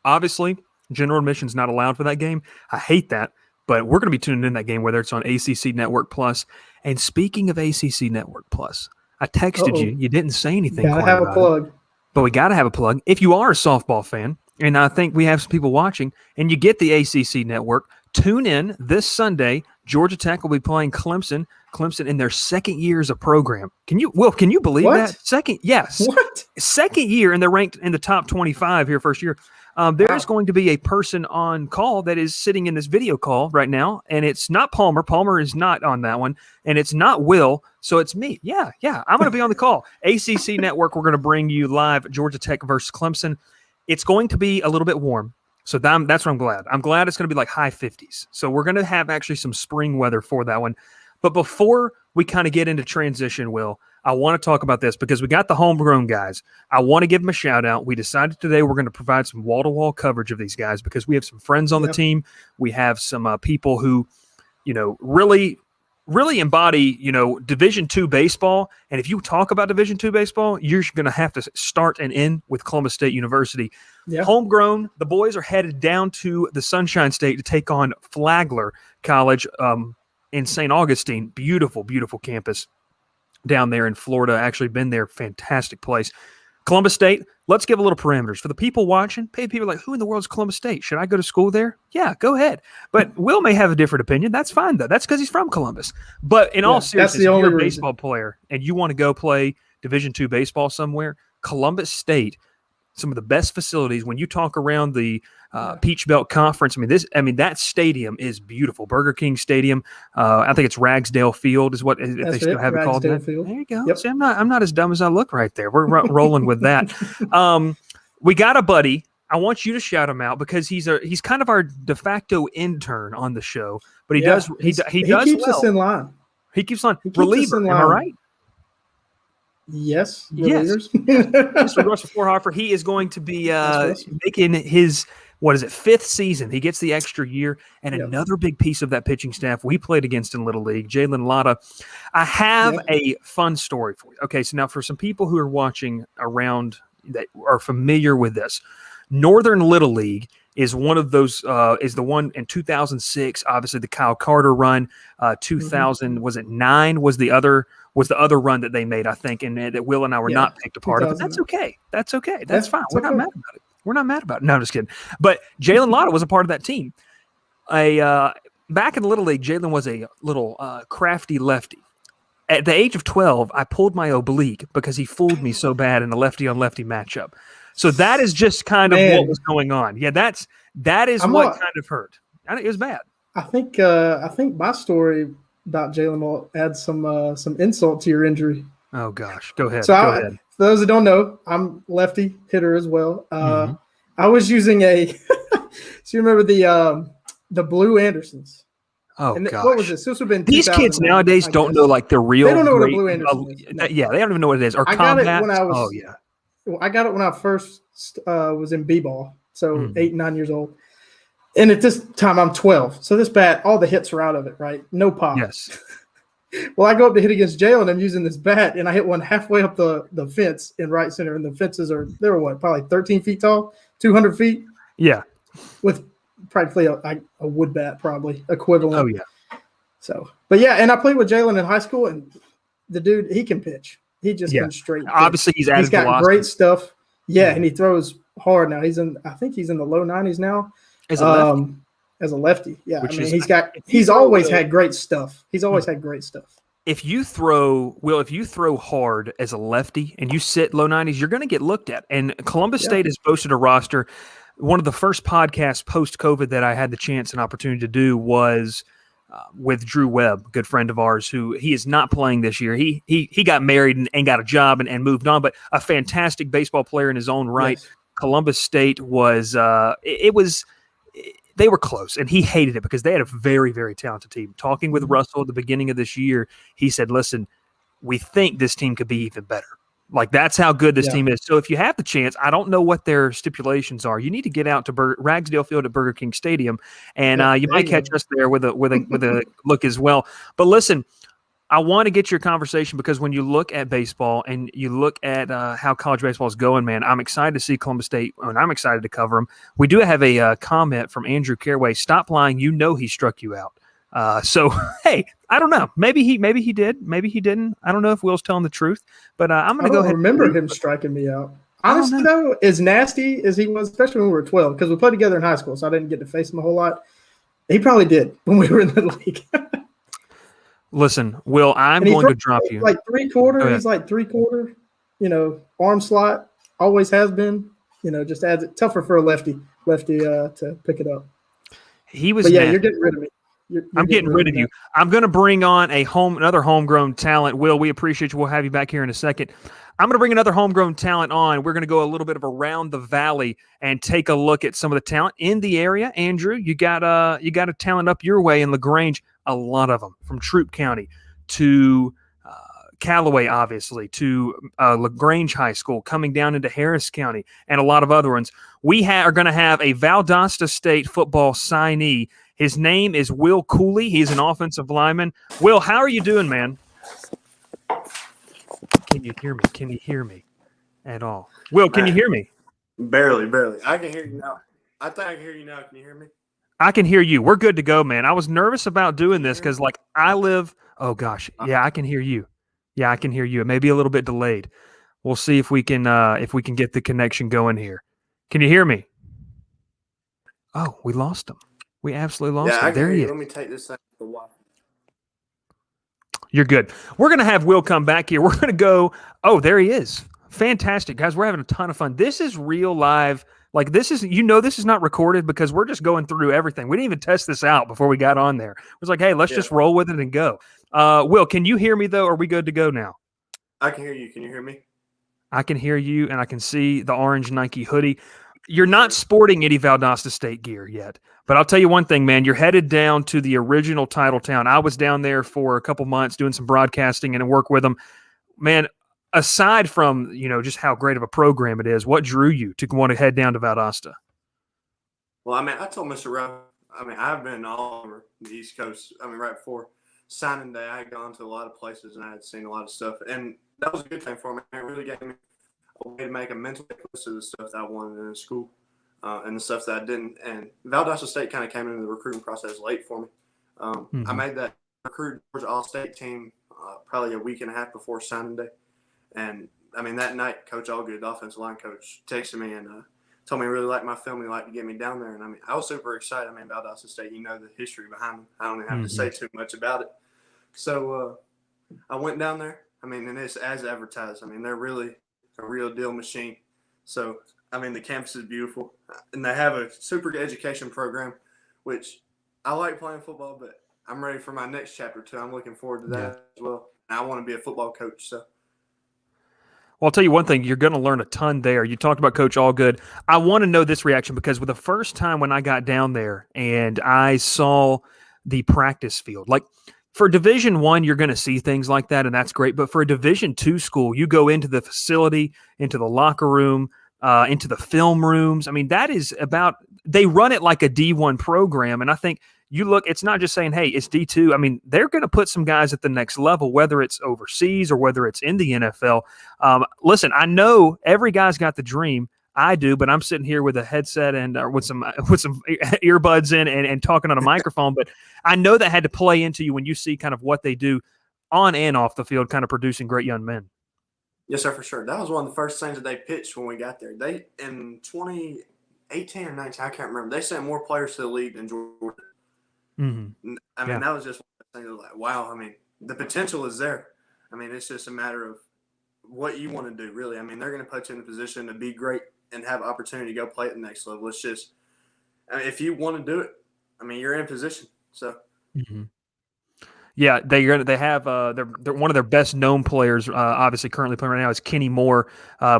Obviously, general admission's not allowed for that game. I hate that. But we're going to be tuning in that game, whether it's on ACC Network Plus. And speaking of ACC Network Plus, I texted you. You didn't say anything.
Gotta have a plug.
But we got to have a plug. If you are a softball fan, and I think we have some people watching, and you get the ACC Network, tune in this Sunday. Georgia Tech will be playing Clemson. Clemson in their second year as a program. Can you believe that? Second year, and they're ranked in the top 25 here first year. There's going to be a person on call that is sitting in this video call right now, and it's not Palmer. Palmer is not on that one, and it's not Will, so it's me. Yeah, I'm going to be on the call. ACC Network, we're going to bring you live Georgia Tech versus Clemson. It's going to be a little bit warm, so that's what I'm glad. I'm glad it's going to be like high 50s. So we're going to have actually some spring weather for that one. But before we kind of get into transition, Will, I want to talk about this because we got the homegrown guys. I want to give them a shout out. We decided today we're going to provide some wall-to-wall coverage of these guys because we have some friends on the team. We have some people who, really embody, Division II baseball. And if you talk about Division II baseball, you're going to have to start and end with Columbus State University. Yep. Homegrown, the boys are headed down to the Sunshine State to take on Flagler College in St. Augustine. Beautiful, beautiful campus down there in Florida. Actually been there. Fantastic place. Columbus State, let's give a little parameters. For the people watching, people like, who in the world is Columbus State? Should I go to school there? Yeah, go ahead. But Will may have a different opinion. That's fine, though. That's because he's from Columbus. But in all seriousness, if you're a baseball player and you want to go play Division II baseball somewhere, Columbus State, some of the best facilities. When you talk around the Peach Belt Conference, that stadium is beautiful. Burger King Stadium. I think it's Ragsdale Field is what if they still have it called. There you go. Yep. See, I'm not as dumb as I look right there. We're rolling with that. We got a buddy. I want you to shout him out because he's kind of our de facto intern on the show. But he does
keeps us in line.
He keeps on reliever. Am I right?
Yes.
Mr. Russell Forhofer, he is going to be making his, fifth season. He gets the extra year, and another big piece of that pitching staff we played against in Little League, Jalen Lotta. I have a fun story for you. Okay, so now for some people who are watching around that are familiar with this, Northern Little League is one of those, is the one in 2006, obviously the Kyle Carter run, 2009 was the other run that they made, I think, and that Will and I were not picked apart of. But that's okay. That's okay. That's fine. We're not mad about it. We're not mad about it. No, I'm just kidding. But Jalen Lotta was a part of that team. Back in the Little League, Jalen was a little crafty lefty. At the age of 12, I pulled my oblique because he fooled me so bad in the lefty-on-lefty matchup. So that is just kind of what was going on. Yeah, that is what kind of hurt. It was bad.
I think my story about Jalen will add some insult to your injury.
Oh gosh, go ahead.
So For those that don't know, I'm lefty hitter as well. I was using a. So you remember the Blue Andersons?
Oh,
and
gosh.
What was this? This would have been
these kids nowadays don't know like the real.
They don't know
great,
what a Blue Anderson is. No.
Yeah, they don't even know what it is. Or
I got
combats.
it when I was.
Oh yeah.
I got it when I first was in b-ball, so 8 and 9 years old. And at this time, I'm 12. So this bat, all the hits are out of it, right? No pop.
Yes.
Well, I go up to hit against Jalen. I'm using this bat, and I hit one halfway up the fence in right center. And the fences they were what, probably 13 feet tall, 200 feet?
Yeah.
With practically a wood bat, probably equivalent.
Oh, yeah.
So, but yeah, and I played with Jalen in high school, and the dude, he can pitch. He just can straight pitch.
Obviously, he's got
velocity. Great stuff. Yeah, and he throws hard now. I think he's in the low 90s now.
As a lefty.
As a lefty, yeah. He's always had great stuff. He's always had great stuff.
If you throw hard as a lefty and you sit low 90s, you're going to get looked at. And Columbus State has posted a roster. One of the first podcasts post-COVID that I had the chance and opportunity to do was with Drew Webb, a good friend of ours, who he is not playing this year. He got married and got a job and moved on, but a fantastic baseball player in his own right. Yes. Columbus State was they were close, and he hated it because they had a very, very talented team. Talking with Russell at the beginning of this year, he said, listen, we think this team could be even better. Like, that's how good this team is. So if you have the chance, I don't know what their stipulations are. You need to get out to Ragsdale Field at Burger King Stadium, and you might catch us there with a look as well. But listen, I want to get your conversation because when you look at baseball and you look at how college baseball is going, man, I'm excited to see Columbus State, and I'm excited to cover them. We do have a comment from Andrew Caraway. Stop lying. You know he struck you out. So, hey, I don't know. Maybe he did. Maybe he didn't. I don't know if Will's telling the truth, but I'm going to go ahead.
I remember him striking me out. Honestly, though, as nasty as he was, especially when we were 12, because we played together in high school, so I didn't get to face him a whole lot. He probably did when we were in the league.
Listen, Will, I'm going to drop you.
Like three-quarter. He's like three-quarter, arm slot. Always has been. Just adds it tougher for a lefty to pick it up.
He was.
But yeah, you're getting rid of me.
I'm getting rid of you. I'm going to bring on another homegrown talent. Will, we appreciate you. We'll have you back here in a second. I'm going to bring another homegrown talent on. We're going to go a little bit of around the valley and take a look at some of the talent in the area. Andrew, you got a talent up your way in LaGrange. A lot of them, from Troup County to Callaway, obviously, to LaGrange High School, coming down into Harris County, and a lot of other ones. We are going to have a Valdosta State football signee. His name is Will Cooley. He's an offensive lineman. Will, how are you doing, man? Can you hear me? Can you hear me at all? Will, can you hear me?
Barely. I can hear you now. I think I can hear you now. Can you hear me?
I can hear you. We're good to go, man. I was nervous about doing this because, I live – oh, gosh. Yeah, I can hear you. Yeah, I can hear you. It may be a little bit delayed. We'll see if we can get the connection going here. Can you hear me? Oh, we lost him. We absolutely lost him. There he is.
Let me take this thing for a while.
You're good. We're going to have Will come back here. We're going to go – oh, there he is. Fantastic. Guys, we're having a ton of fun. This is real live. This is not recorded because we're just going through everything. We didn't even test this out before we got on there. It was like, hey, let's just roll with it and go. Will, can you hear me, though? Are we good to go now?
I can hear you. Can you hear me?
I can hear you, and I can see the orange Nike hoodie. You're not sporting any Valdosta State gear yet, but I'll tell you one thing, man. You're headed down to the original title town. I was down there for a couple months doing some broadcasting and work with them. Man, aside from, just how great of a program it is, what drew you to want to head down to Valdosta?
Well, I told Mr. Ruff, I've been all over the East Coast. Right before signing day, I had gone to a lot of places and I had seen a lot of stuff. And that was a good thing for me. It really gave me a way to make a mental list of the stuff that I wanted in school and the stuff that I didn't. And Valdosta State kind of came into the recruiting process late for me. I made that recruit towards the All-State team probably a week and a half before signing day. And, that night, Coach Allgood, the offensive line coach, texted me and told me he really liked my film. He liked to get me down there. And, I was super excited. Valdosta State, the history behind them. I don't even have to say too much about it. So I went down there. And it's as advertised. They're really a real deal machine. So, the campus is beautiful. And they have a super good education program, which I like playing football, but I'm ready for my next chapter, too. I'm looking forward to that as well. And I want to be a football coach, so.
Well, I'll tell you one thing. You're going to learn a ton there. You talked about Coach Allgood. I want to know this reaction because with the first time when I got down there and I saw the practice field, like for Division I, you're going to see things like that, and that's great. But for a Division II school, you go into the facility, into the locker room, into the film rooms. I mean, that is about – they run it like a D1 program, and I think – you look, it's not just saying, hey, it's D2. I mean, they're going to put some guys at the next level, whether it's overseas or whether it's in the NFL. Listen, I know every guy's got the dream. I do, but I'm sitting here with a headset and with some earbuds in and talking on a microphone. But I know that had to play into you when you see kind of what they do on and off the field, kind of producing great young men.
Yes, sir, for sure. That was one of the first things that they pitched when we got there. They in 2018 or 19, I can't remember. They sent more players to the league than Georgia.
Mm-hmm.
I mean, that was just one thing like, wow, I mean, the potential is there. I mean, it's just a matter of what you want to do, really. I mean, they're going to put you in a position to be great and have opportunity to go play at the next level. It's just, I mean, if you want to do it, I mean, you're in position. So,
Yeah, they have they're one of their best known players. Obviously, currently playing right now is Kenny Moore.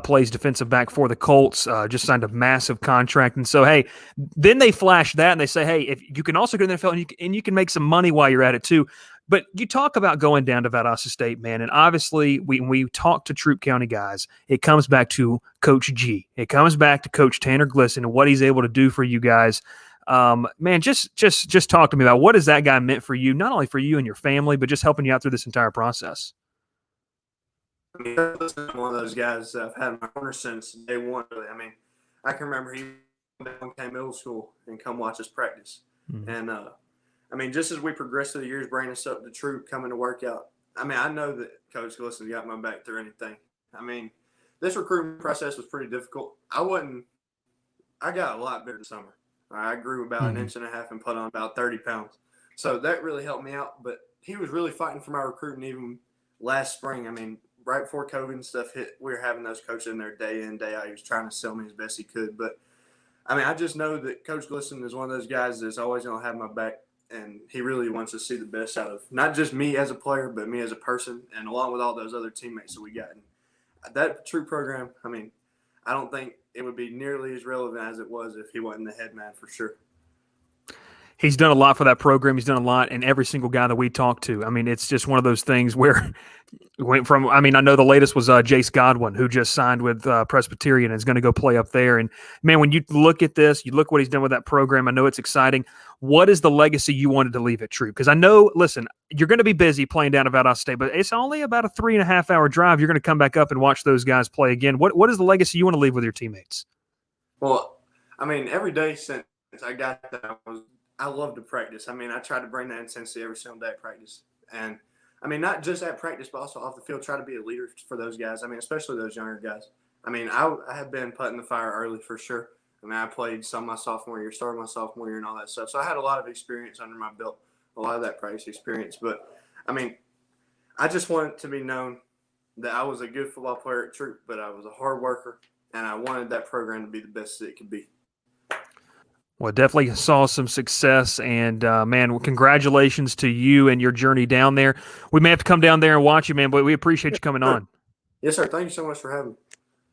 Plays defensive back for the Colts. Just signed a massive contract, and so hey, then they flash that and they say, hey, if you can also go to the NFL and you can make some money while you're at it too. But you talk about going down to Valdosta State, man, and obviously when we talk to Troup County guys, it comes back to Coach G. It comes back to Coach Tanner Glisson and what he's able to do for you guys. Man, just talk to me about what has that guy meant for you, not only for you and your family, but just helping you out through this entire process.
I mean, that's one of those guys that I've had in my corner since day one. Really. I mean, I can remember he came middle school and come watch us practice. Mm-hmm. And, I mean, just as we progressed through the years, bringing us up to Troup, coming to work out, I mean, I know that Coach Glisson got my back through anything. I mean, this recruitment process was pretty difficult. I got a lot better this summer. I grew about an inch and a half and put on about 30 pounds. So that really helped me out. But he was really fighting for my recruiting even last spring. I mean, right before COVID and stuff hit, we were having those coaches in there day in, day out. He was trying to sell me as best he could. But, I mean, I just know that Coach Glisson is one of those guys that's always going to have my back. And he really wants to see the best out of not just me as a player, but me as a person, and along with all those other teammates that we got. And that Troup program, I mean, I don't think it would be nearly as relevant as it was if he wasn't the head man for sure.
He's done a lot for that program. He's done a lot in every single guy that we talk to. I mean, it's just one of those things where went from, I mean, I know the latest was Jace Godwin, who just signed with Presbyterian and is going to go play up there. And, man, when you look at this, you look what he's done with that program, I know it's exciting. What is the legacy you wanted to leave at Troup? Because I know, listen, you're going to be busy playing down at Valdosta State, but it's only about a 3.5-hour drive. You're going to come back up and watch those guys play again. What is the legacy you want to leave with your teammates?
Well, I mean, every day since I got that, I love to practice. I mean, I try to bring that intensity every single day at practice. And, I mean, not just at practice, but also off the field, try to be a leader for those guys. I mean, especially those younger guys. I mean, I have been put in the fire early for sure. I mean, I played some my sophomore year, started my sophomore year and all that stuff. So I had a lot of experience under my belt, a lot of that practice experience. But, I mean, I just want it to be known that I was a good football player at Troup, but I was a hard worker, and I wanted that program to be the best that it could be.
Well, definitely saw some success, and, man, congratulations to you and your journey down there. We may have to come down there and watch you, man, but we appreciate you coming on.
Yes, sir. Thank you so much for having me.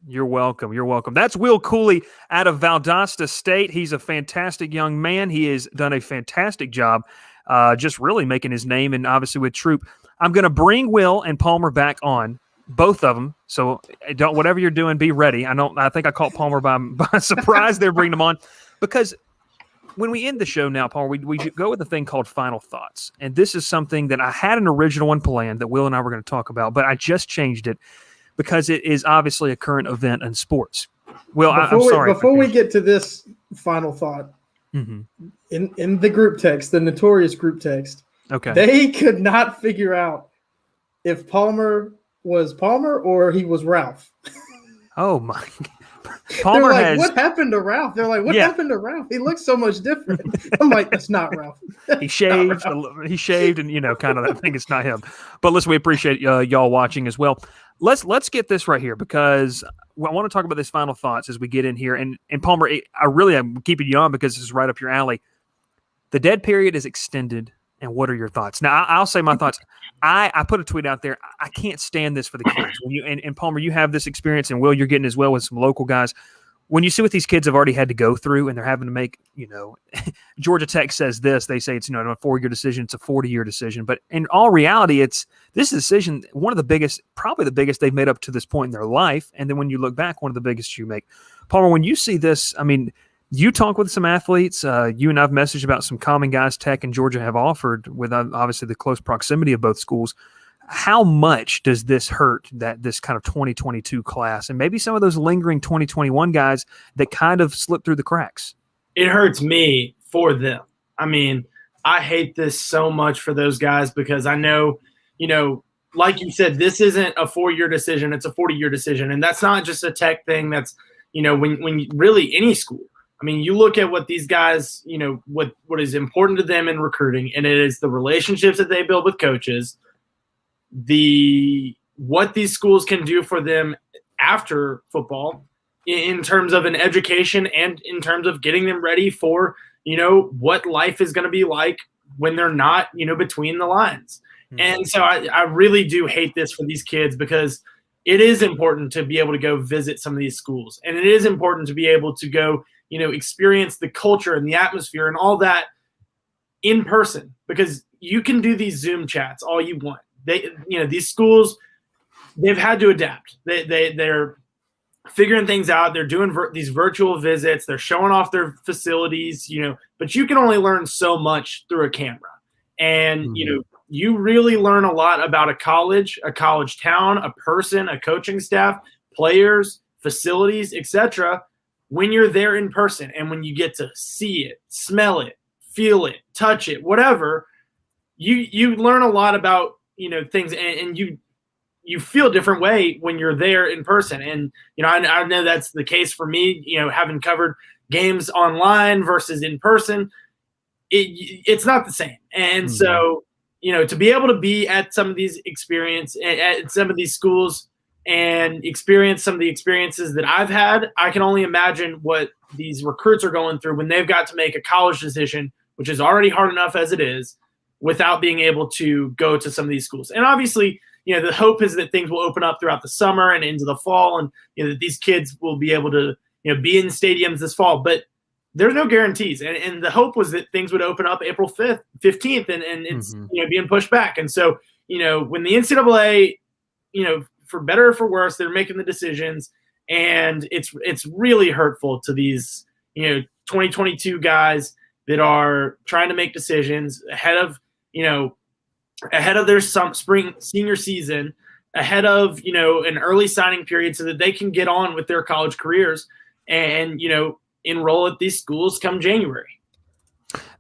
You're welcome. You're welcome. That's Will Cooley out of Valdosta State. He's a fantastic young man. He has done a fantastic job just really making his name, and obviously with Troup. I'm going to bring Will and Palmer back on, both of them. So don't, whatever you're doing, be ready. I think I caught Palmer by surprise there, bringing him on, because when we end the show now, Palmer, we go with a thing called Final Thoughts. And this is something that I had an original one planned that Will and I were going to talk about, but I just changed it because it is obviously a current event in sports. Will, I'm sorry.
Before we get to this final thought, in the group text, the notorious group text, they could not figure out if Palmer was Palmer or he was Ralph.
Oh, my God. Palmer
They're like, what happened to Ralph? They're like, what happened to Ralph? He looks so much different. I'm like, that's not Ralph.
He shaved, and, kind of that thing. It's not him. But listen, we appreciate y'all watching as well. Let's get this right here, because I want to talk about this final thoughts as we get in here. And Palmer, I'm keeping you on because this is right up your alley. The dead period is extended And what are your thoughts? Now, I'll say my thoughts. I put a tweet out there. I can't stand this for the kids. When you and Palmer, you have this experience, and Will, you're getting as well with some local guys. When you see what these kids have already had to go through, and they're having to make, Georgia Tech says this. They say it's a 4-year decision. It's a 40-year decision. But in all reality, this decision, one of the biggest, probably the biggest they've made up to this point in their life. And then when you look back, one of the biggest you make. Palmer, when you see this, I mean, you talk with some athletes. You and I've messaged about some common guys Tech and Georgia have offered with obviously the close proximity of both schools. How much does this hurt this kind of 2022 class and maybe some of those lingering 2021 guys that kind of slipped through the cracks?
It hurts me for them. I mean, I hate this so much for those guys because I know, like you said, this isn't a 4-year decision. It's a 40-year decision. And that's not just a Tech thing. That's, when really any school. I mean, you look at what these guys, what is important to them in recruiting, and it is the relationships that they build with coaches, what these schools can do for them after football in terms of an education and in terms of getting them ready for, what life is going to be like when they're not, between the lines. Mm-hmm. And so I really do hate this for these kids because it is important to be able to go visit some of these schools. And it is important to be able to go, experience the culture and the atmosphere and all that in person, because you can do these Zoom chats all you want. These schools, they've had to adapt. They're figuring things out. They're doing these virtual visits. They're showing off their facilities, but you can only learn so much through a camera. And, mm-hmm. You really learn a lot about a college town, a person, a coaching staff, players, facilities, etc. when you're there in person and when you get to see it, smell it, feel it, touch it, whatever, you learn a lot about, things, and you feel a different way when you're there in person. And, I know that's the case for me, having covered games online versus in person, it's not the same. And mm-hmm. so, to be able to be at some of these at some of these schools and experience some of the experiences that I've had, I can only imagine what these recruits are going through when they've got to make a college decision, which is already hard enough as it is, without being able to go to some of these schools. And obviously, the hope is that things will open up throughout the summer and into the fall, and that these kids will be able to be in stadiums this fall. But there's no guarantees. And the hope was that things would open up April 15th, and it's mm-hmm. Being pushed back. And so, when the NCAA, for better or for worse, they're making the decisions, and it's really hurtful to these, 2022 guys that are trying to make decisions ahead of their spring senior season, ahead of, an early signing period so that they can get on with their college careers and, enroll at these schools come January.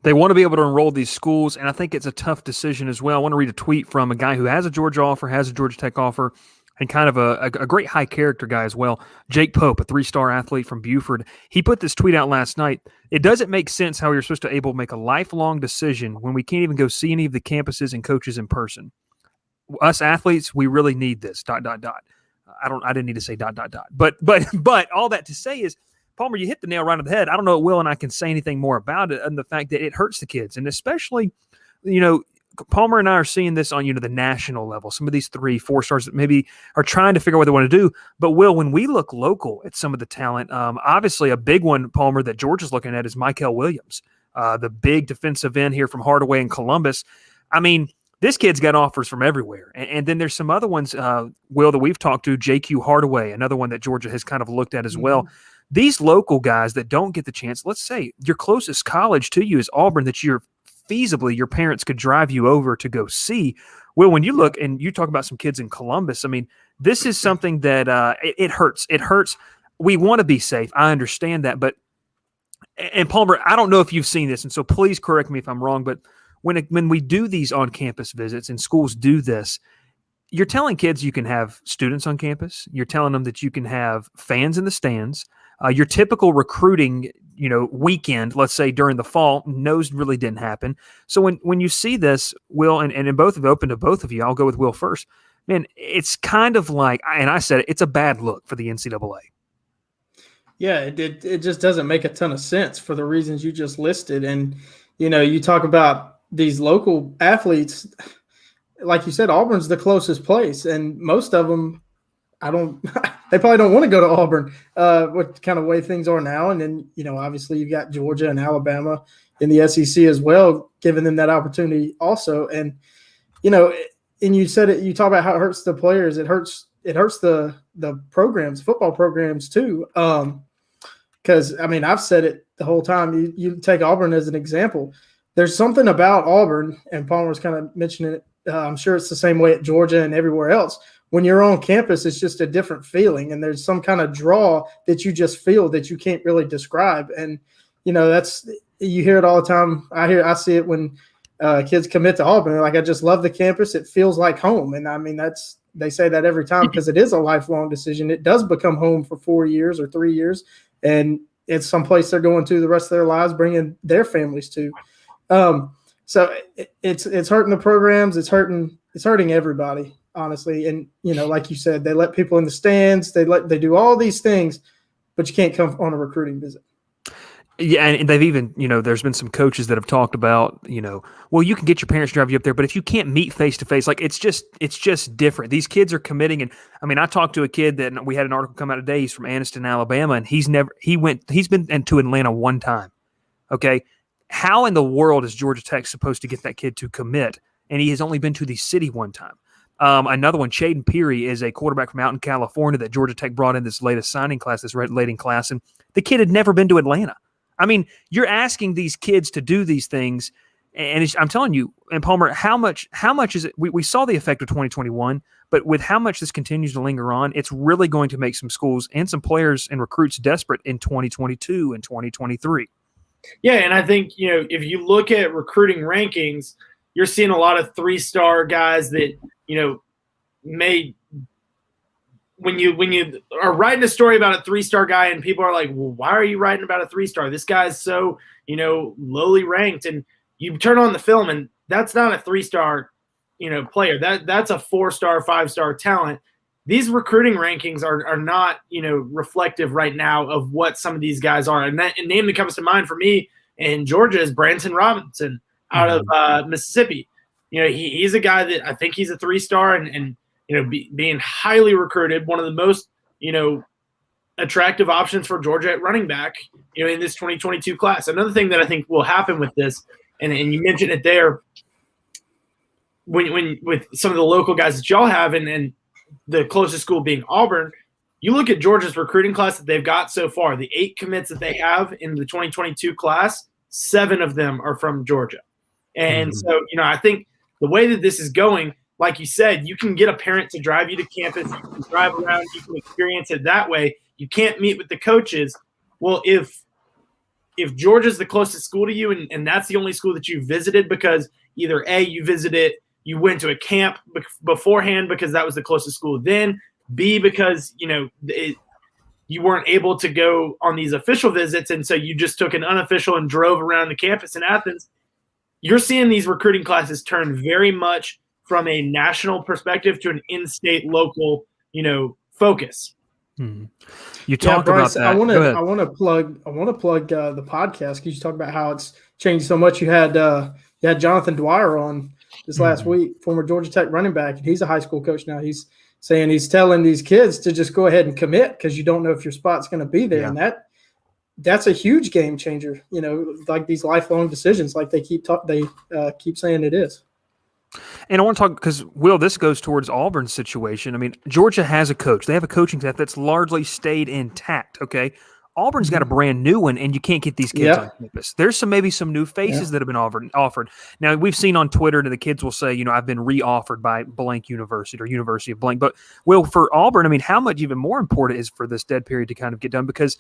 They want to be able to enroll these schools, and I think it's a tough decision as well. I want to read a tweet from a guy who has a Georgia offer, has a Georgia Tech offer, and kind of a great high character guy as well. Jake Pope, a 3-star athlete from Buford. He put this tweet out last night. It doesn't make sense how you're supposed to able to make a lifelong decision when we can't even go see any of the campuses and coaches in person. Us athletes, we really need this, ... I didn't need to say ... But all that to say is, Palmer, you hit the nail right on the head. I don't know if Will and I can say anything more about it, and the fact that it hurts the kids. And especially, Palmer and I are seeing this on, the national level. Some of these 3-4 stars that maybe are trying to figure out what they want to do. But, Will, when we look local at some of the talent, obviously a big one, Palmer, that Georgia's looking at is Michael Williams, the big defensive end here from Hardaway in Columbus. I mean, this kid's got offers from everywhere. And then there's some other ones, Will, that we've talked to, JQ Hardaway, another one that Georgia has kind of looked at as well. These local guys that don't get the chance, let's say your closest college to you is Auburn, that your parents could drive you over to go see. Well, when you look and you talk about some kids in Columbus, I mean, this is something that it hurts. It hurts. We want to be safe. I understand that. And Palmer, I don't know if you've seen this, and so please correct me if I'm wrong, but when we do these on-campus visits and schools do this, you're telling kids you can have students on campus. You're telling them that you can have fans in the stands. Your typical recruiting, weekend, let's say during the fall, really didn't happen. So when you see this, Will, and both have opened to both of you, I'll go with Will first. Man, it's kind of like, and I said it's a bad look for the NCAA.
Yeah, it just doesn't make a ton of sense for the reasons you just listed. And, you talk about these local athletes, like you said, Auburn's the closest place, and most of them, they probably don't want to go to Auburn, what kind of way things are now. And then, obviously you've got Georgia and Alabama in the SEC as well, giving them that opportunity also. And, and you said it, you talk about how it hurts the players. It hurts the programs, football programs too. Because, I've said it the whole time. You take Auburn as an example. There's something about Auburn, and Palmer was kind of mentioning it. I'm sure it's the same way at Georgia and everywhere else. When you're on campus, it's just a different feeling, and there's some kind of draw that you just feel that you can't really describe. And, you hear it all the time. I see it when kids commit to Auburn. They're like, I just love the campus. It feels like home. And they say that every time because it is a lifelong decision. It does become home for 4 years or 3 years, and it's someplace they're going to the rest of their lives, bringing their families to. So it's hurting the programs. It's hurting everybody, honestly. And, like you said, they let people in the stands. They do all these things, but you can't come on a recruiting visit.
Yeah, and they've even, there's been some coaches that have talked about, well, you can get your parents to drive you up there, but if you can't meet face to face, like it's just different. These kids are committing, and I talked to a kid that we had an article come out today. He's from Anniston, Alabama, and he's been to Atlanta one time. Okay, how in the world is Georgia Tech supposed to get that kid to commit? And he has only been to the city one time. Another one, Shaden Peary, is a quarterback from out in California that Georgia Tech brought in this latest signing class, this late in class, and the kid had never been to Atlanta. You're asking these kids to do these things, and I'm telling you, and Palmer, how much is it? We saw the effect of 2021, but with how much this continues to linger on, it's really going to make some schools and some players and recruits desperate in 2022 and 2023.
Yeah, and I think, if you look at recruiting rankings, you're seeing a lot of 3-star guys that, may – when you are writing a story about a 3-star guy and people are like, well, why are you writing about a 3-star? This guy's so, lowly ranked. And you turn on the film and that's not a 3-star, player. That's a 4-star, 5-star talent. These recruiting rankings are not, reflective right now of what some of these guys are. And a name that comes to mind for me in Georgia is Branson Robinson out of Mississippi. He's a guy that I think he's a 3-star and being highly recruited, one of the most, attractive options for Georgia at running back, in this 2022 class. Another thing that I think will happen with this, and you mentioned it there, when with some of the local guys that y'all have and the closest school being Auburn, you look at Georgia's recruiting class that they've got so far, the 8 commits that they have in the 2022 class, 7 of them are from Georgia. And so, I think the way that this is going, like you said, you can get a parent to drive you to campus, you can drive around, you can experience it that way. You can't meet with the coaches. Well, if Georgia's the closest school to you and that's the only school that you visited because either A, you visited, you went to a camp beforehand because that was the closest school then, B, because, you weren't able to go on these official visits and so you just took an unofficial and drove around the campus in Athens, you're seeing these recruiting classes turn very much from a national perspective to an in-state local, focus.
You talked about that.
I want to plug the podcast because you talk about how it's changed so much. You had Jonathan Dwyer on this last week, former Georgia Tech running back, and he's a high school coach now. He's saying he's telling these kids to just go ahead and commit because you don't know if your spot's going to be there, and that's a huge game changer. Like these lifelong decisions, like they keep saying it is.
And I want to talk because, Will, this goes towards Auburn's situation. Georgia has a coach. They have a coaching staff that's largely stayed intact, okay? Auburn's got a brand new one, and you can't get these kids on campus. There's maybe some new faces that have been offered. Now, we've seen on Twitter that the kids will say, I've been re-offered by blank university or University of blank. But, Will, for Auburn, how much even more important is for this dead period to kind of get done? Because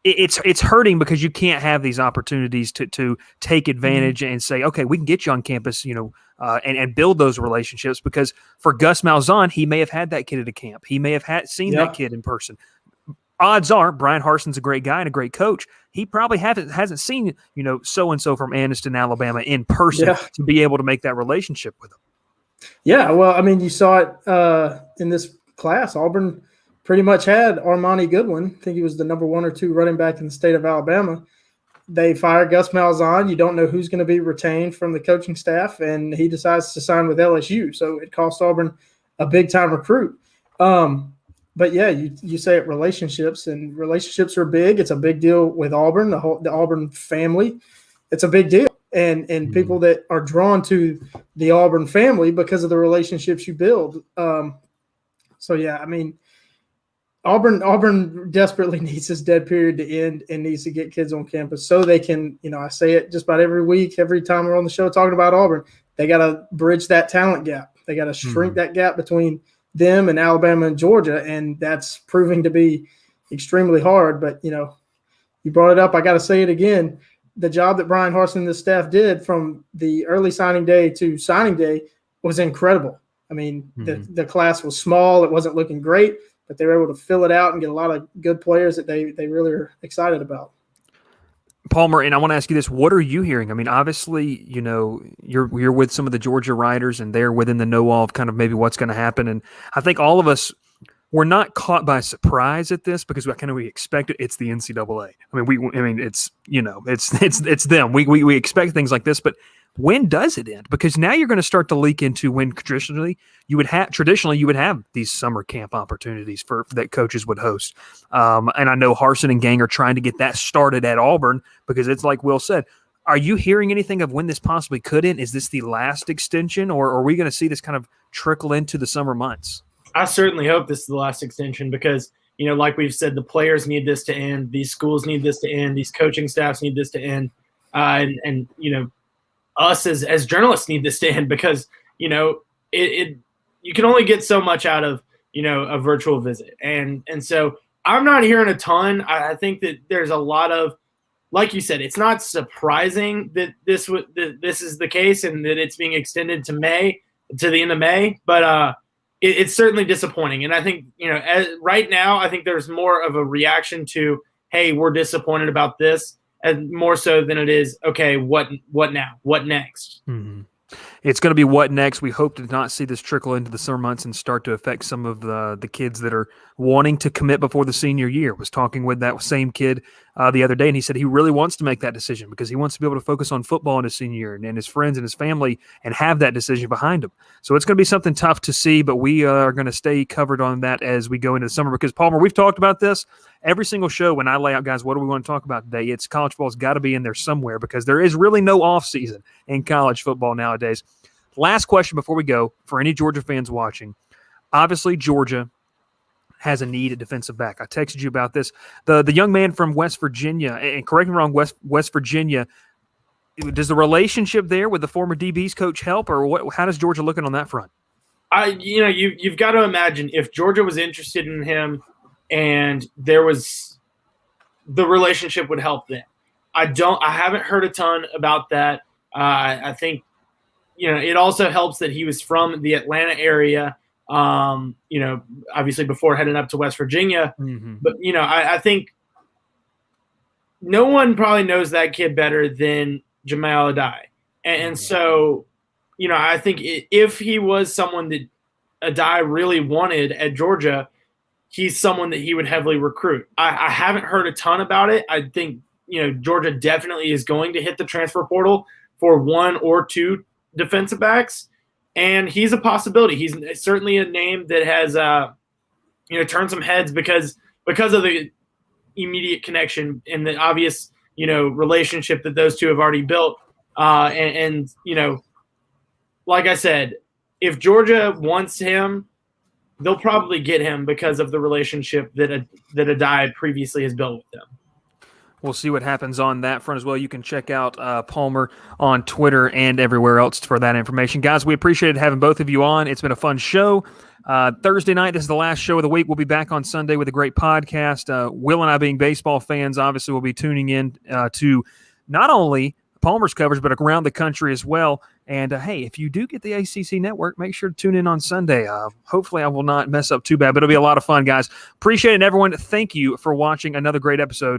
it's hurting because you can't have these opportunities to take advantage and say, okay, we can get you on campus, and build those relationships. Because for Gus Malzahn, he may have had that kid at a camp. He may have seen that kid in person. Odds are Brian Harson's a great guy and a great coach. He probably hasn't seen, so-and-so from Anniston, Alabama in person to be able to make that relationship with him.
Yeah, well, you saw it in this class. Auburn pretty much had Armani Goodwin. I think he was the number 1 or 2 running back in the state of Alabama. they fire Gus Malzahn. You don't know who's going to be retained from the coaching staff, and he decides to sign with LSU. So it cost Auburn a big-time recruit. But, yeah, you say it, relationships, and relationships are big. It's a big deal with Auburn, the Auburn family. It's a big deal. And people that are drawn to the Auburn family because of the relationships you build. So, yeah, I mean, Auburn desperately needs this dead period to end and needs to get kids on campus so they can, I say it just about every week, every time we're on the show talking about Auburn, they got to bridge that talent gap. They got to shrink that gap between them and Alabama and Georgia, and that's proving to be extremely hard. But, you brought it up. I got to say it again. The job that Brian Harsin and the staff did from the early signing day to signing day was incredible. I mean, the class was small. It wasn't looking great, but they were able to fill it out and get a lot of good players that they really are excited about.
Palmer, and I want to ask you this: what are you hearing? I mean, obviously, you're with some of the Georgia writers, and they're within the know-all of kind of maybe what's going to happen. And I think all of us, we're not caught by surprise at this because we expect it. It's the NCAA. I mean, it's it's them. We expect things like this, but when does it end? Because now you're going to start to leak into when traditionally you would have these summer camp opportunities that coaches would host. And I know Harsin and gang are trying to get that started at Auburn because it's like Will said. Are you hearing anything of when this possibly could end? Is this the last extension, or are we going to see this kind of trickle into the summer months?
I certainly hope this is the last extension because, like we've said, the players need this to end. These schools need this to end. These coaching staffs need this to end. And us as journalists need this to end because, you can only get so much out of, a virtual visit. And so I'm not hearing a ton. I think that there's a lot of, like you said, it's not surprising that this is the case and that it's being extended to the end of May, but it's certainly disappointing. And I think, right now, I think there's more of a reaction to, hey, we're disappointed about this, and more so than it is, okay, what now? What next?
Mm-hmm. It's going to be what next. We hope to not see this trickle into the summer months and start to affect some of the kids that are wanting to commit before the senior year. Was talking with that same kid the other day, and he said he really wants to make that decision because he wants to be able to focus on football in his senior year and his friends and his family and have that decision behind him. So it's going to be something tough to see, but we are going to stay covered on that as we go into the summer because, Palmer, we've talked about this every single show when I lay out, guys, what do we want to talk about today? It's college football's got to be in there somewhere because there is really no off season in college football nowadays. Last question before we go for any Georgia fans watching. Obviously, Georgia has a need at defensive back. I texted you about this. The young man from West Virginia, and correct me wrong, West Virginia, does the relationship there with the former DB's coach help, or what? How does Georgia looking on that front?
You've got to imagine if Georgia was interested in him and there was the relationship would help them. I haven't heard a ton about that. I think, it also helps that he was from the Atlanta area, obviously before heading up to West Virginia. Mm-hmm. But, I think no one probably knows that kid better than Jamal Adai. And so, I think if he was someone that Adai really wanted at Georgia, he's someone that he would heavily recruit. I haven't heard a ton about it. I think, Georgia definitely is going to hit the transfer portal for one or two defensive backs, and he's a possibility. He's certainly a name that has, turned some heads because of the immediate connection and the obvious, relationship that those two have already built. And like I said, if Georgia wants him, they'll probably get him because of the relationship that Adai previously has built with them.
We'll see what happens on that front as well. You can check out Palmer on Twitter and everywhere else for that information. Guys, we appreciated having both of you on. It's been a fun show. Thursday night, this is the last show of the week. We'll be back on Sunday with a great podcast. Will and I, being baseball fans, obviously will be tuning in to not only Palmer's coverage, but around the country as well. And, hey, if you do get the ACC network, make sure to tune in on Sunday. Hopefully I will not mess up too bad, but it'll be a lot of fun, guys. Appreciate it, everyone. Thank you for watching another great episode